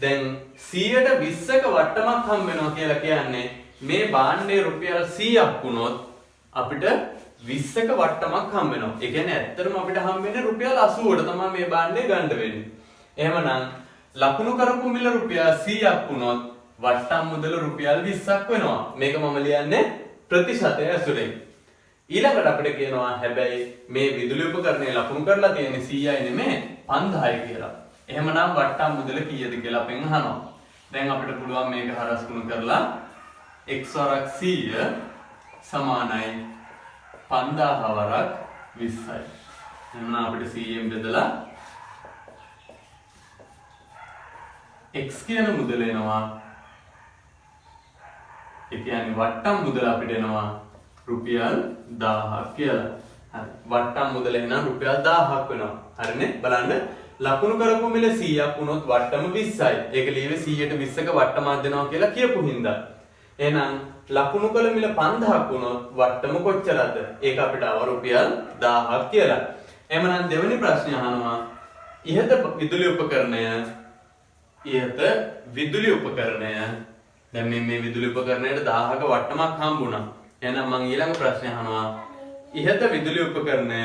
දැන් 120ක වට්ටමක් හම්බ වෙනවා කියලා කියන්නේ මේ භාණ්ඩේ රුපියල් 100ක් වුණොත් අපිට 20ක වට්ටමක් හම්බ වෙනවා. ඒ කියන්නේ ඇත්තටම අපිට හම්බ වෙන්නේ රුපියල් 80ට තමයි මේ භාණ්ඩේ ගන්න වෙන්නේ. එහෙමනම් ලකුණු කරපු මිල රුපියල් 100ක් වුණොත් වට්ටම් මුදල රුපියල් 20ක් වෙනවා. මේක මම ලියන්නේ ප්‍රතිශතය ඇසුරෙන්. ඊළඟට අපිට කියනවා හැබැයි මේ විදුලි උපකරණය ලකුණු කරලා තියෙන්නේ 100යි නෙමෙයි 5000යි කියලා. එහෙමනම් වට්ටම් මුදල කීයද කියලා අපෙන් අහනවා. දැන් අපිට පුළුවන් මේක හරස්කුණු කරලා x වරක් 100 සමානයි 5000 වරක් 20යි. එහෙනම් අපිට 100ෙන් බෙදලා x කියන මුදල එනවා. ඒ කියන්නේ වට්ටම් මුදල අපිට එනවා රුපියල් 1000ක් කියලා. හරි. වට්ටම් මුදල එහෙනම් රුපියල් 1000ක් වෙනවා. හරිනේ? බලන්න ලකුණු කරපු මිල 100ක් වුණොත් වට්ටම 20යි. ඒක ලියවේ 100ට 20ක වට්ටමක් දෙනවා කියලා කියපු හින්දා. එහෙනම් ලකුණු කළ මිල 5000ක් වුණොත් වට්ටම කොච්චරද? ඒක අපිට ආව රුපියල් 1000ක් කියලා. එහෙනම් දෙවෙනි ප්‍රශ්නේ අහනවා ඉහත විදුලි උපකරණය දැන් මේ විදුලි උපකරණයට 1000ක වට්ටමක් හම්බුණා. එහෙනම් මම ඊළඟ ප්‍රශ්නේ අහනවා ඉහත විදුලි උපකරණය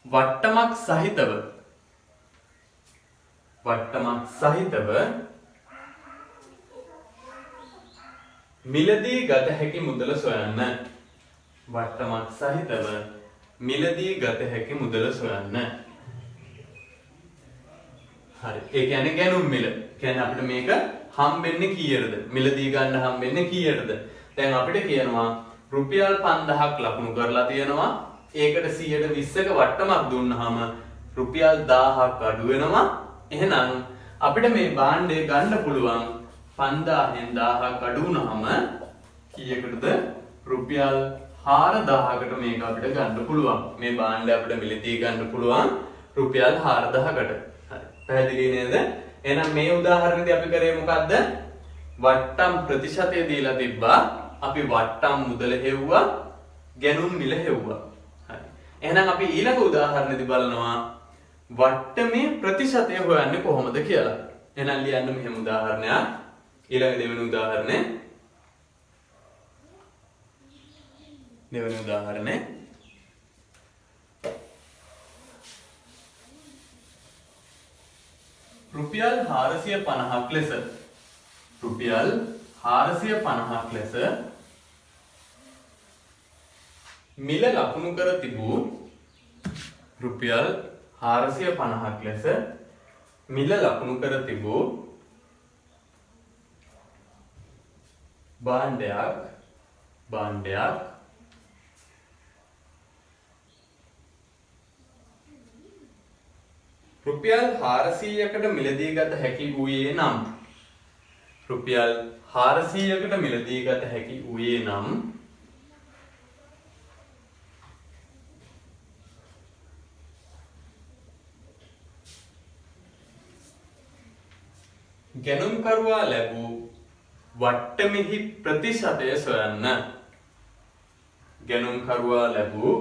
වට්ටමක් සහිතව මිලදී ගත හැකි මුදල සොයන්න. වට්ටමක් සහිතව මිලදී ගත හැකි මුදල සොයන්න. හරි. ඒ කියන්නේ ගැනුම් මිල. කියන්නේ අපිට මේක හම්බෙන්නේ කීයටද? මිලදී ගන්න හම්බෙන්නේ කීයටද? දැන් අපිට කියනවා රුපියල් 5000ක් ලකුණු කරලා තියෙනවා. ඒකට 120ක වට්ටමක් දුන්නාම රුපියල් 1000ක් අඩු වෙනවා. එහෙනම් අපිට මේ භාණ්ඩය ගන්න පුළුවන් 5000න් 1000ක් අඩු වුණාම කීයකටද? රුපියල් 4000කට මේක අපිට ගන්න පුළුවන්. මේ භාණ්ඩය අපිට මිලදී ගන්න පුළුවන් රුපියල් 4000කට. හරි. පැහැදිලි නේද? එහෙනම් මේ උදාහරණෙදී අපි කරේ මොකද්ද? වට්ටම් ප්‍රතිශතය දීලා තිබ්බා. අපි වට්ටම් මුදල හෙව්වා, ගැනුම් මිල හෙව්වා. හරි. එහෙනම් අපි ඊළඟ උදාහරණෙදී බලනවා වට්ටමේ ප්‍රතිශතය හොයන්නේ කොහොමද කියලා. එහෙනම් ලියන්න මෙහෙම උදාහරණයක්. ඊළඟ දෙවෙනි උදාහරණය. දෙවෙනි උදාහරණය. රුපියල් 450ක් ලෙස රුපියල් 450ක් ලෙස මිල ලකුණු කර තිබූ රුපියල් 450ක් ලෙස මිල ලකුණු කර තිබූ භාණ්ඩයක් රුපියල් 400කට මිලදී ගත හැකි වූයේ නම් රුපියල් 400කට මිලදී ගත හැකි වූයේ නම් ගැනුම්කරුවා ලැබූ වට්ටමෙහි ප්‍රතිශතය සොයන්න. ගැනුම්කරුවා ලැබූ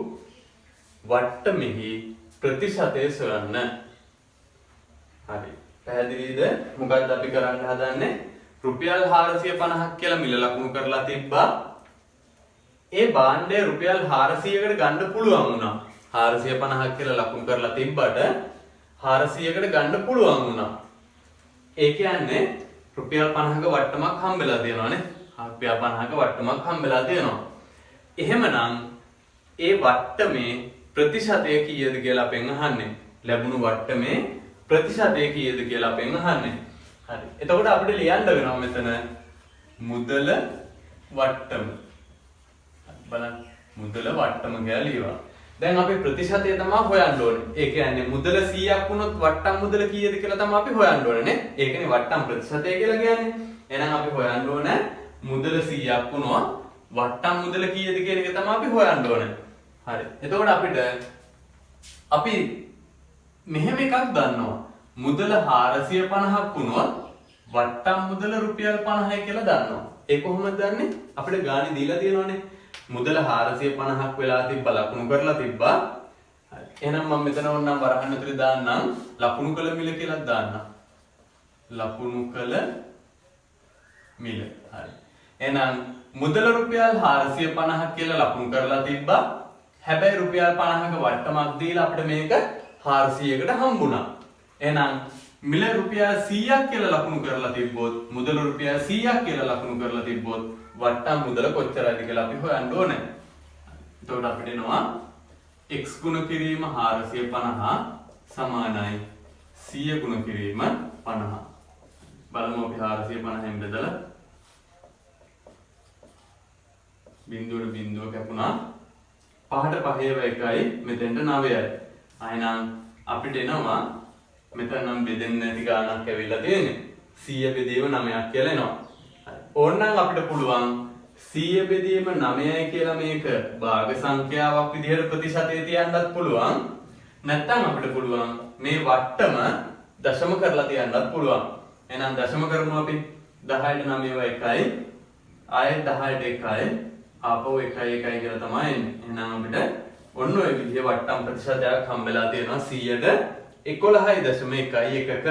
වට්ටමෙහි ප්‍රතිශතය සොයන්න. හරි. පැහැදිලිද? මොකක්ද අපි කරන්න හදන්නේ? රුපියල් 450ක් කියලා මිල ලකුණු කරලා තිබ්බා. ඒ භාණ්ඩය රුපියල් 400කට ගන්න පුළුවන් වුණා. 450ක් කියලා ලකුණු කරලා තිබ්බට 400කට ගන්න පුළුවන් වුණා. ඒ කියන්නේ රුපියල් 50ක වට්ටමක් හම්බෙලා තියෙනවානේ. රුපියල් 50ක වට්ටමක් හම්බෙලා තියෙනවා. එහෙමනම් ඒ වට්ටමේ ප්‍රතිශතය කීයද කියලා අපෙන් අහන්නේ. ලැබුණු වට්ටමේ ප්‍රතිශතය කීයද කියලා අපෙන් අහන්නේ. හරි. එතකොට අපිට ලියන්න වෙනවා මෙතන මුදල වට්ටම. බලන්න මුදල වට්ටම කියලා ලියවා. දැන් අපි ප්‍රතිශතය තමයි හොයන්න ඕනේ. ඒ කියන්නේ මුදල 100ක් වුණොත් වට්ටම් මුදල කීයද කියලා තමයි අපි හොයන්න ඕනේ නේ. ඒකනේ වට්ටම් ප්‍රතිශතය කියලා කියන්නේ. එහෙනම් අපි හොයන්න ඕනේ මුදල 100ක් වුණොත් වට්ටම් මුදල කීයද කියන එක තමයි අපි හොයන්න ඕනේ. හරි. එතකොට අපි මෙහෙම එකක් දන්නවා. මුදල 450ක් වුණොත් වට්ටම් මුදල රුපියල් 50යි කියලා දන්නවා. ඒ කොහොමද දන්නේ? අපිට ගාණි දීලා තියෙනවනේ. මුදල 450ක් වෙලා තිබ්බා ලකුණු කරලා තිබ්බා. හරි. එහෙනම් මම මෙතන ඕනනම් වරහන් ඇතුලේ දාන්නම් ලකුණු කළ මිල කියලා දාන්නම්. ලකුණු කළ මිල. හරි. එහෙනම් මුදල රුපියල් 450ක් කියලා ලකුණු කරලා තිබ්බා. හැබැයි රුපියල් 50ක වට්ටමක් දීලා අපිට මේක 400කට හම්බුණා. එහෙනම් මිල රුපියල් 100ක් කියලා ලකුණු කරලා තිබ්බොත් මුදල රුපියල් 100ක් කියලා ලකුණු කරලා තිබ්බොත් වට්ටම් මුදල කොච්චරයිද කියලා අපි හොයන්න ඕනේ. එතකොට අපිට එනවා x ගුණ කිරීම 450 සමානයි 100 ගුණ කිරීම 50. බලමු අපි 450න් බෙදලා බිංදුවට බිංදුව කැපුණා. 5ට 5 1යි මෙතෙන්ට 9යි. එහෙනම් අපිට එනවා මෙතන නම් බෙදෙන්නේ නැති ගාණක් ඇවිල්ලා තියෙන්නේ 100 බෙදීම 9ක් කියලා එනවා. ඕනනම් අපිට පුළුවන් 100 බෙදීම 9යි කියලා මේක භාග සංඛ්‍යාවක් විදිහට ප්‍රතිශතය තියන්නත් පුළුවන්. නැත්නම් අපිට පුළුවන් මේ වට්ටම දශම කරලා තියන්නත් පුළුවන්. එහෙනම් දශම කරමු අපි 10ට 9 1යි ආයෙත් 10ට 1යි ආපහු 1යි 1යි කියලා තමයි එන්නේ. එහෙනම් අපිට ඔන්න ඔය විදිහේ වට්ටම් ප්‍රතිශතයක් හම්බෙලා තියෙනවා 100ට 11.1ක.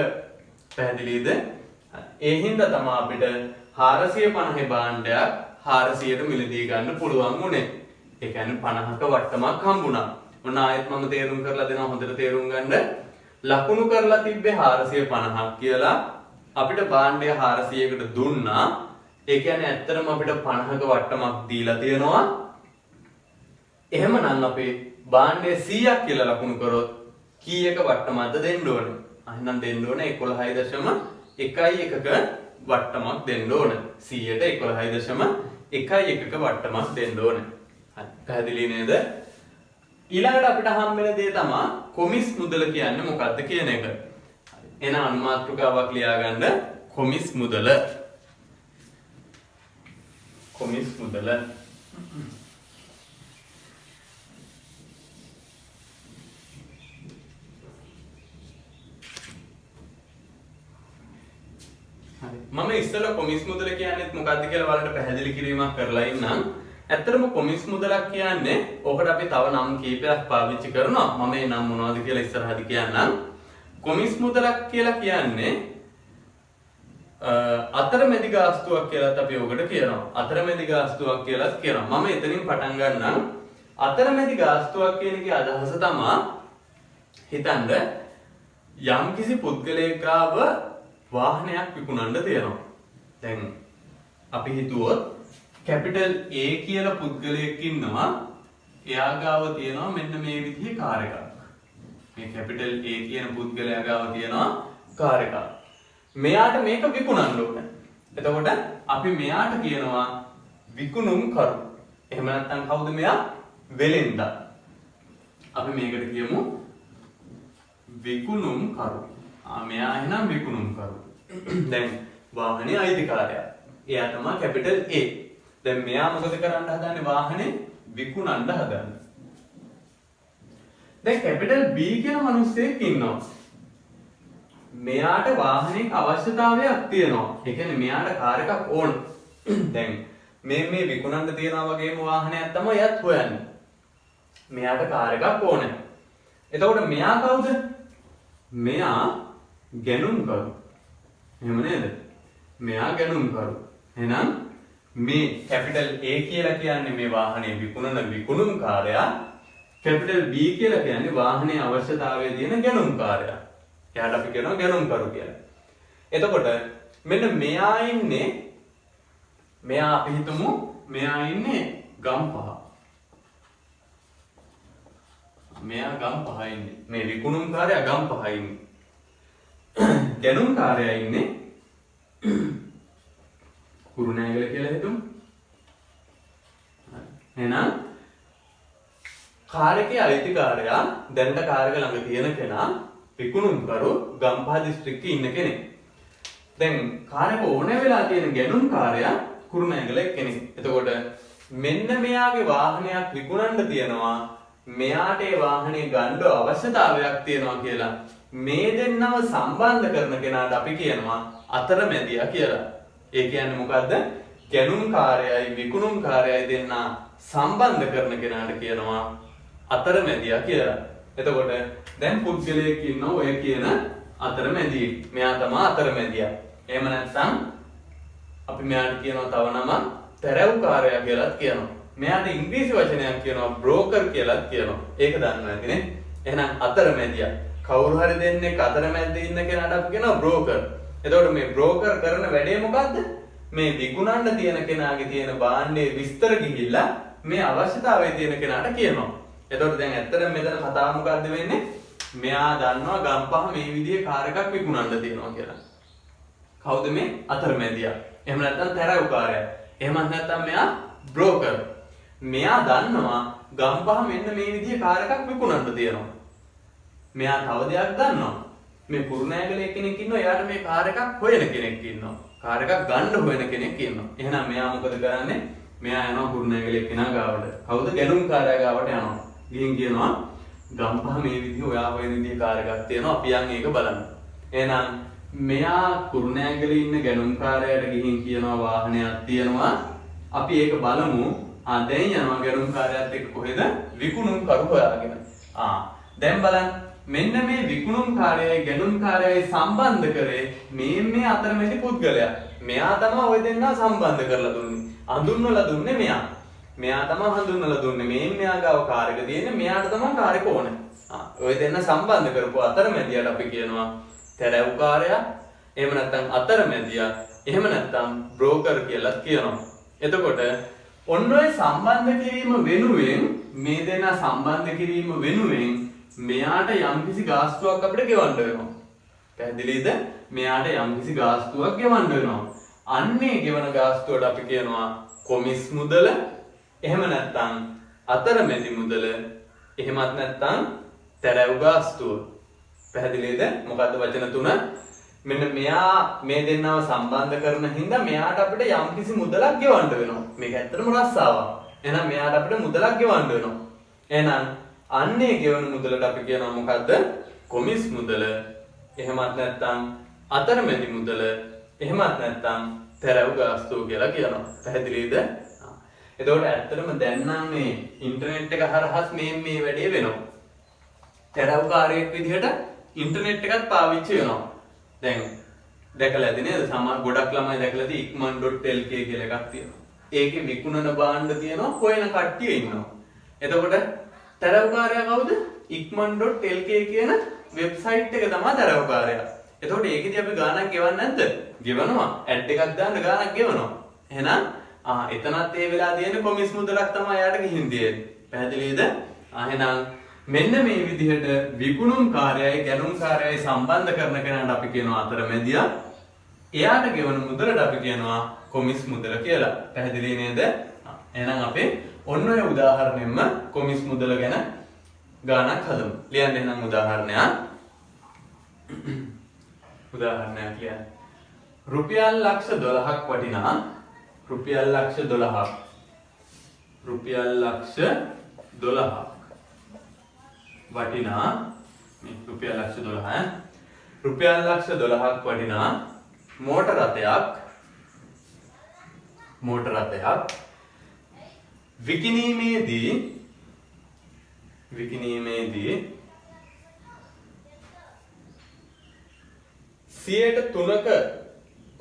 පැහැදිලිද? ඒ හින්දා තමයි අපිට 450 භාණ්ඩයක් 400ට මිලදී ගන්න පුළුවන් උනේ. ඒ කියන්නේ 50ක වට්ටමක් හම්බුණා. ඔන්න ආයෙත් මම තේරුම් කරලා දෙනවා හොඳට තේරුම් ගන්න. ලකුණු කරලා තිබ්බේ 450ක් කියලා අපිට භාණ්ඩය 400කට දුන්නා. ඒ කියන්නේ ඇත්තටම අපිට 50ක වට්ටමක් දීලා තියෙනවා. එහෙමනම් අපි භාණ්ඩය 100ක් කියලා ලකුණු කරොත් කීයක වට්ටමක්ද දෙන්න ඕනේ? එහෙනම් දෙන්න ඕන 11.1ක වට්ටමක් දෙන්න ඕන. 100ට 11.1ක වට්ටමක් දෙන්න ඕන. හරි. පැහැදිලි නේද? ඊළඟට අපිට හම් වෙන දේ තමයි කොමිස් මුදල කියන්නේ මොකක්ද කියන එක. හරි. එන අනුමාත්‍රකාවක් ලියාගන්න කොමිස් මුදල. කොමිස් මුදල. මම ඉස්සෙල්ලා කොමිස් මුදල කියන්නේ මොකක්ද කියලා වලට පැහැදිලි කිරීමක් කරලා ඉන්නම්. ඇත්තටම කොමිස් මුදලක් කියන්නේ ඕකට අපි තව නම් කීපයක් පාවිච්චි කරනවා. මම ඒ නම් මොනවද කියලා ඉස්සරහදී කියන්නම්. කොමිස් මුදලක් කියලා කියන්නේ අතරමැදි ගාස්තුවක් කියලාත් අපි ඔකට කියනවා. අතරමැදි ගාස්තුවක් කියලාත් කියනවා. මම එතනින් පටන් ගන්නම්. අතරමැදි ගාස්තුවක් කියන එකේ අදහස තමයි හිතන්න යම්කිසි පුද්ගලයෙක් ගාව වාහනයක් විකුණන්න තියෙනවා. දැන් අපි හිතුවොත් කැපිටල් A කියලා පුද්ගලයෙක් ඉන්නවා. එයා ගාව තියෙනවා මෙන්න මේ විදිහේ කාර් එකක්. මේ කැපිටල් A කියන පුද්ගලයා ගාව තියෙනවා කාර් එකක්. මෙයාට මේක විකුණන්න ඕන. එතකොට අපි මෙයාට කියනවා විකුණුම් කරු. එහෙම නැත්නම් කවුද මෙයා? වෙලෙන්දා. අපි මේකට කියමු විකුණුම් කරු. මෙයා එහෙනම් විකුණුම් කරු. දැන් වාහනේ අයිතිකාරයා. එයා තමයි කැපිටල් A. දැන් මෙයා මොකද කරන්න හදන්නේ? වාහනේ විකුණන්න හදන්නේ. දැන් කැපිටල් B කියන මිනිස්සෙක් ඉන්නවා. මෙයාට වාහනයක අවශ්‍යතාවයක් තියෙනවා. ඒ කියන්නේ මෙයාට කාර් එකක් ඕන. දැන් මේ විකුණන්න තියනවා වගේම වාහනයක් තමයි එයාත් හොයන්නේ. මෙයාට කාර් එකක් ඕනේ. එතකොට මෙයා කවුද? මෙයා ගැනුම් කරු. එහෙම නේද? මෙයා ගැනුම් කරු. එහෙනම් මේ කැපිටල් A කියලා කියන්නේ මේ වාහනේ විකුණන විකුණුම්කාරයා. කැපිටල් B කියලා කියන්නේ වාහනේ අවශ්‍යතාවයේ තියෙන ගැනුම්කාරයා. එයාට අපි කියනවා ගැනුම් කරු කියලා. එතකොට මෙන්න මෙයා ඉන්නේ අපි හිතමු මෙයා ඉන්නේ ගම්පහ. මෙයා ගම්පහ ඉන්නේ. මේ විකුණුම්කාරයා ගම්පහ ඉන්නේ. ගැනුම්කාරයා ඉන්නේ කුරුණෑගල කියලා හිතමු. එහෙනම් කාර් එකේ අයිතිකාරයා දැනට කාර් එක ළඟ තියෙන කෙනා විකුණුම්කරු ගම්පහ දිස්ත්‍රික්කේ ඉන්න කෙනෙක්. දැන් කාර් එක ඕනේ වෙලා තියෙන ගැනුම්කාරයා කුරුණෑගල කෙනෙක්. එතකොට මෙන්න මෙයාගේ වාහනයක් විකුණන්න තියෙනවා. මෙයාට ඒ වාහනේ ගන්න අවශ්‍යතාවයක් තියෙනවා කියලා මේ දෙන්නව සම්බන්ධ කරන කෙනාට අපි කියනවා අතරමැදියා කියලා. ඒ කියන්නේ මොකද්ද? ගැනුම්කාරයයි විකුණුම්කාරයයි දෙන්නා සම්බන්ධ කරන කෙනාට කියනවා අතරමැදියා කියලා. එතකොට දැන් පුද්ගලයෙක් ඉන්නවා ඔය කියන අතරමැදියෙක්. මෙයා තමයි අතරමැදියා. එහෙම නැත්නම් අපි මෙයාට කියනවා තව නමක් තැරැව්කාරයා කියලාත් කියනවා. මෙයාට ඉංග්‍රීසි වචනයක් කියනවා බ්‍රෝකර් කියලාත් කියනවා. ඒක දන්නවා ඇතිනේ. එහෙනම් අතරමැදියා. කවුරු හරි දෙන්නෙක් අතරමැද්ද ඉන්න කෙනාට අපි කියනවා බ්‍රෝකර්. එතකොට මේ බ්‍රෝකර් කරන වැඩේ මොකද්ද? මේ විකුණන්න තියෙන කෙනාගේ තියෙන භාණ්ඩයේ විස්තර ගිහිල්ලා මේ අවශ්‍යතාවයේ තියෙන කෙනාට කියනවා. එතකොට දැන් ඇත්තටම මෙතන කතාව මොකද්ද වෙන්නේ? මෙයා දන්නවා ගම්පහ මේ විදිහේ කාර් එකක් විකුණන්න තියෙනවා කියලා. කවුද මේ? අතරමැදියා. එහෙම නැත්නම් තැරැව්කාරයා. එහෙම නැත්නම් මෙයා බ්‍රෝකර්. මෙයා දන්නවා ගම්පහ මෙන්න මේ විදිහේ කාර් එකක් විකුණන්න තියෙනවා. මෙයා තව දෙයක් දන්නවා. මේ කුරුණෑගලේ කෙනෙක් ඉන්නවා. එයාට මේ කාර් එකක් හොයන කෙනෙක් ඉන්නවා. කාර් එකක් ගන්න හොයන කෙනෙක් ඉන්නවා. එහෙනම් මෙයා මොකද කරන්නේ? මෙයා යනවා කුරුණෑගලේ කෙනා ගාවට. කවුද? ගැනුම්කාරයා ගාවට යනවා. ගිහින් කියනවා ගම්පහ මේ විදිහේ ඔයා හොයන විදිහේ කාර් එකක් තියෙනවා. අපි යන් ඒක බලන්න. එහෙනම් මෙයා කුරුණෑගලේ ඉන්න ගැනුම්කාරයාට ගිහින් කියනවා වාහනයක් තියෙනවා. අපි ඒක බලමු. දැන් යනවා ගැනුම්කාරයාත් එක්ක කොහෙද? විකුණුම්කරු හොයාගෙන. දැන් බලන්න මෙන්න මේ විකුණුම්කාරයයි ගැනුම්කාරයයි සම්බන්ධ කරේ මේ අතරමැදි පුද්ගලයා. මෙයා තමයි ඔය දෙන්නා සම්බන්ධ කරලා දුන්නේ. හඳුන්වලා දුන්නේ මෙයා. මෙයා තමයි හඳුන්වලා දුන්නේ. මෙයා ගාව කාර් එක තියෙන්නේ. මෙයාට තමයි කාර් එක ඕනේ. ඔය දෙන්න සම්බන්ධ කරපුව අතරමැදියාට අපි කියනවා තැරැව්කාරයා. එහෙම නැත්නම් අතරමැදියා. එහෙම නැත්නම් බ්‍රෝකර් කියලා කියනවා. එතකොට ඔන්න ඔය සම්බන්ධ කිරීම වෙනුවෙන් මේ දෙන්නා සම්බන්ධ කිරීම වෙනුවෙන් මෙයාට යම්කිසි ගාස්තුවක් අපිට ගෙවන්න වෙනවා. පැහැදිලිද? මෙයාට යම්කිසි ගාස්තුවක් ගෙවන්න වෙනවා. අන්නේ ගෙවන ගාස්තුවට අපි කියනවා කොමිස් මුදල. එහෙම නැත්නම් අතරමැදි මුදල. එහෙමත් නැත්නම් තැරැව් ගාස්තුව. පැහැදිලිද? මොකද්ද වචන තුන? මෙන්න මෙයා මේ දෙන්නව සම්බන්ධ කරන හින්දා මෙයාට අපිට යම්කිසි මුදලක් ගෙවන්න වෙනවා. මේක ඇත්තටම රස්සාවක්. එහෙනම් මෙයාට අපිට මුදලක් ගෙවන්න වෙනවා. එහෙනම් අන්නේ ගෙවන මුදලට අපි කියනවා මොකද්ද? කොමිස් මුදල. එහෙමත් නැත්නම් අතරමැදි මුදල. එහෙමත් නැත්නම් තැරැව් ගාස්තුව කියලා කියනවා. පැහැදිලිද? එතකොට ඇත්තටම දැන් නම් මේ ඉන්ටර්නෙට් එක හරහා මේ වැඩේ වෙනවා. තැරැව්කාරයෙක් විදිහට ඉන්ටර්නෙට් එකත් පාවිච්චි වෙනවා. දැන් දැකලා ඇති නේද? සමහර ගොඩක් ළමයි දැකලා තියෙයි ikman.lk කියලා එකක් තියෙනවා. ඒකේ විකුණන භාණ්ඩ තියෙනවා, හොයන කට්ටිය ඉන්නවා. එතකොට තැරැව්කාරයා කවුද? ikman.lk කියන වෙබ්සයිට් එක තමයි තැරැව්කාරයා. එතකොට ඒකෙදි අපි ගාණක් ගෙවන්නේ නැද්ද? ගෙවනවා. ඇඩ් එකක් දාන්න ගාණක් ගෙවනවා. එහෙනම් එතනත් ඒ වෙලා තියෙන කොමිස් මුදලක් තමයි යාට ගිහින් තියෙන්නේ. පැහැදිලිද? එහෙනම් මෙන්න මේ විදිහට විකුණුම්කාරයයි ගැනුම්කාරයයි සම්බන්ධ කරන කෙනාට අපි කියනවා අතරමැදියා. එයාට ගෙවන මුදලට අපි කියනවා කොමිස් මුදල කියලා. පැහැදිලි නේද? එහෙනම් අපි ඔන්න ඔය උදාහරණයෙන්ම කොමිස් මුදල ගැන ගානක් හදමු. ලියන්න එහෙනම් උදාහරණයක්. උදාහරණයක් ලියන්න. රුපියල් ලක්ෂ 12ක් වටිනා රුපියල් ලක්ෂ 12ක් රුපියල් ලක්ෂ 12ක් වටිනා මේ රුපියල් ලක්ෂ 12 රුපියල් ලක්ෂ 12ක් වටිනා මෝටර රථයක් විකිණීමේදී 3%ක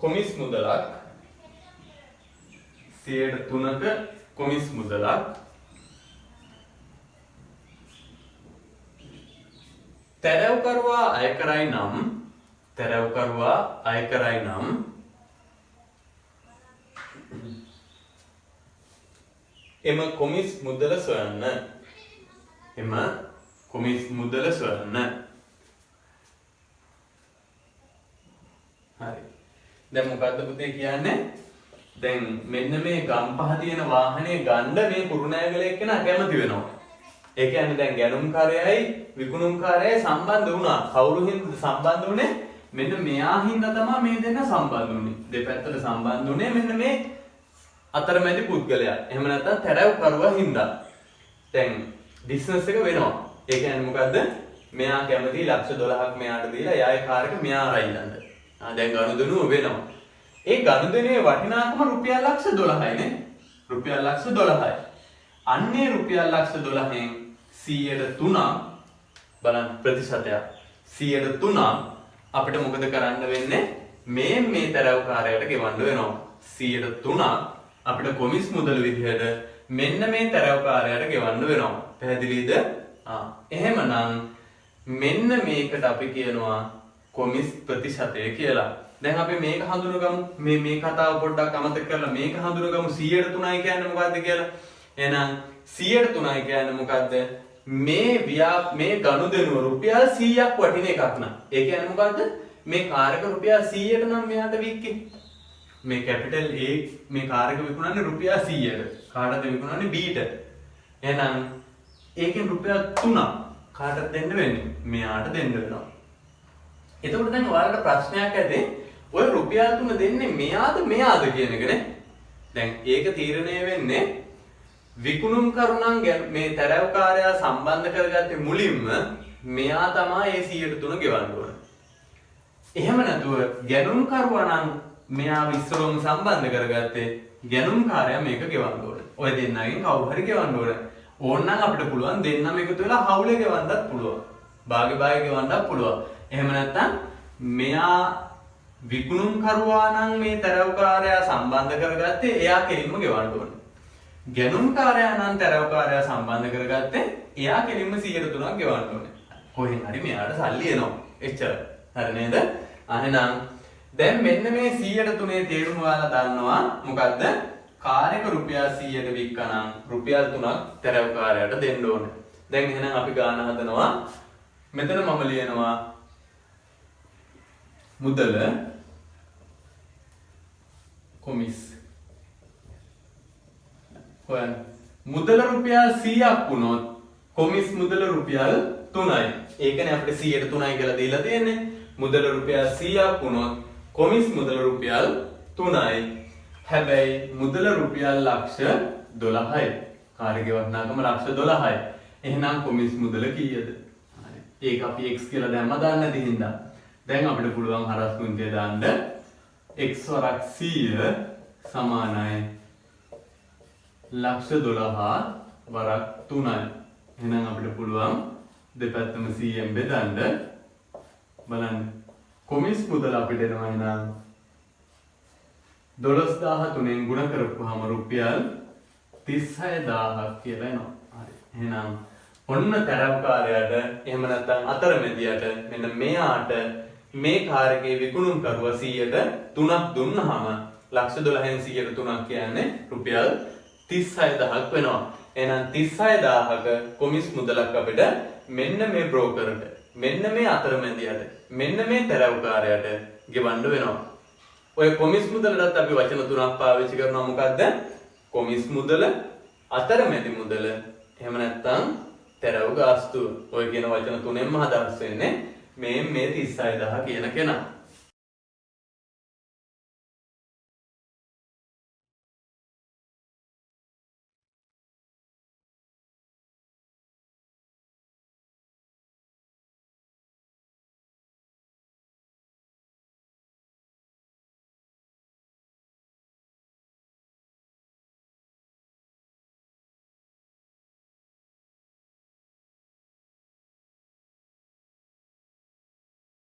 කොමිස් මුදලක් 3%ක කොමිස් මුදලක් තැරැව්කරුවා අය කරයි නම් එම කොමිස් මුදල සොයන්න. හරි. දැන් මොකද්ද පුතේ කියන්නේ? දැන් මෙන්න මේ ගම්පහ තියෙන වාහනේ ගන්න මේ කුරුණෑගල එක්කෙනා කැමති වෙනවා. ඒ කියන්නේ දැන් ගැනුම්කාරයයි විකුණුම්කාරයයි සම්බන්ධ වුණා. කවුරු හින්දාද සම්බන්ධ වුනේ? මෙන්න මෙයා හින්දා තමයි මේ දෙන්න සම්බන්ධ වුනේ. දෙපැත්තට සම්බන්ධ වුනේ මෙන්න මේ අතරමැදි පුද්ගලයා. එහෙම නැත්නම් තැරැව්කරුවා හින්දා. දැන් බිස්නස් එක වෙනවා. ඒ කියන්නේ මොකද්ද? මෙයා කැමති ලක්ෂ 12ක් මෙයාට දීලා එයාගේ කාර් එක මෙයා අරයින්නද. දැන් ගනුදෙනුව වෙනවා. ඒ ගනුදෙනුවේ වටිනාකම රුපියල් ලක්ෂ 12යි නේ. රුපියල් ලක්ෂ 12යි. අන්නේ රුපියල් ලක්ෂ 12න් 103ක් බලන්න ප්‍රතිශතයක් 103ක් අපිට මොකද කරන්න වෙන්නේ? මේ තැරැව්කාරයට ගෙවන්න වෙනවා. 103ක් අපිට කොමිස් මුදල විදිහට මෙන්න මේ තැරැව්කාරයට ගෙවන්න වෙනවා. පැහැදිලිද? එහෙමනම් මෙන්න මේකට අපි කියනවා කොමිස් ප්‍රතිශතය කියලා. දැන් අපි මේක හඳුනගමු. මේ කතාව පොඩ්ඩක් අමතක කරලා මේක හඳුනගමු. 103යි කියන්නේ මොකද්ද කියලා. එහෙනම් 103යි කියන්නේ මොකද්ද? මේ ගනුදෙනුව රුපියල් 100ක් වටින එකක් නා. ඒ කියන්නේ මොකද්ද? මේ කාර් එක රුපියල් 100ට නම් මෙයාට වික්කේ. මේ කැපිටල් A මේ කාර් එක විකුණන්නේ රුපියල් 100ට. කාටද විකුණන්නේ? B ට. එහෙනම් ඒකෙන් රුපියල් 3ක් කාටද දෙන්න වෙන්නේ? මෙයාට දෙන්න වෙනවා. එතකොට දැන් ඔයාලට ප්‍රශ්නයක් ඇති. ඔය රුපියල් 3 දෙන්නේ මෙයාද කියන එක නේ. දැන් ඒක තීරණය වෙන්නේ විකුණුම්කරුණන් මේ තැරැව්කාරයා සම්බන්ධ කරගත්තේ මුලින්ම මෙයා තමයි ඒ 103 ගෙවන්න ඕන. එහෙම නැතුව ගැනුම්කරුවා නම් මෙයා ඉස්සරෝම සම්බන්ධ කරගත්තේ ගැනුම්කාරයා මේක ගෙවන්න ඕන. ඔය දෙන්නගෙන් කවුරු හරි ගෙවන්න ඕන. ඕනනම් අපිට පුළුවන් දෙන්නම එකතු වෙලා හවුලේ ගෙවන්නත් පුළුවන්. භාගේ ගෙවන්නත් පුළුවන්. එහෙම නැත්නම් මෙයා විකුණුම්කරුවා නම් මේ තැරැව්කාරයා සම්බන්ධ කරගත්තේ එයා කෙලින්ම ගෙවන්න ඕන. ගැනුම්කාරයා නම් තැරැව්කාරයා සම්බන්ධ කරගත්තේ එයා කෙලින්ම 103ක් ගෙවන්න ඕනේ. කොහෙන් හරි මෙයාට සල්ලි එනවා. එච්චරයි. හරි නේද? එහෙනම් දැන් මෙන්න මේ 103 තේරුම ඔයාලා දන්නවා මොකද්ද? කාර් එක රුපියල් 100ට වික්කනම් රුපියල් 3ක් තැරැව්කාරයාට දෙන්න ඕනේ. දැන් එහෙනම් අපි ගාන හදනවා. මෙතන මම ලියනවා මුදල කොමිස් හොයන්න. මුදල රුපියල් 100ක් වුණොත් කොමිස් මුදල රුපියල් 3යි. ඒකනේ අපිට 100ට 3යි කියලා දීලා තියෙන්නේ. මුදල රුපියල් 100ක් වුණොත් කොමිස් මුදල රුපියල් 3යි. හැබැයි මුදල රුපියල් ලක්ෂ 12යි. කාර්යයේ වටිනාකම ලක්ෂ 12යි. එහෙනම් කොමිස් මුදල කීයද? ඒක අපි x කියලා දැම්ම දාන්න නැති හින්දා. දැන් අපිට පුළුවන් හරස් ගුණිතය දාන්න x වරක් 100 සමානයි ලක්ෂ 12 වරක් 3යි. එහෙනම් අපිට පුළුවන් දෙපැත්තම 100ෙන් බෙදන්න. බලන්න. කොමිස් මුදල අපිට එනවා එහෙනම් 12003ෙන් ගුණ කරපුවාම රුපියල් 36000ක් කියලා එනවා. හරි. එහෙනම් ඔන්න තරවකාරයාට එහෙම නැත්නම් අතරමැදියට මෙන්න මෙයාට මේ කාර්යයේ විකුණුම් කරුවා 100ට 3ක් දුන්නාම ලක්ෂ 12න් 100ට 3ක් කියන්නේ රුපියල් 36000ක් වෙනවා. එහෙනම් 36000ක කොමිස් මුදලක් අපිට මෙන්න මේ බ්‍රෝකර්ට මෙන්න මේ අතරමැදියට මෙන්න මේ තරවකාරයාට ගෙවන්න වෙනවා. ඔය කොමිස් මුදලටත් අපි වචන තුනක් පාවිච්චි කරනවා. මොකක්ද? කොමිස් මුදල, අතරමැදි මුදල, එහෙම නැත්නම් තරව ගාස්තුව. ඔය කියන වචන තුනෙන්ම අදහස් වෙන්නේ මේ 36000 කියන කෙනා.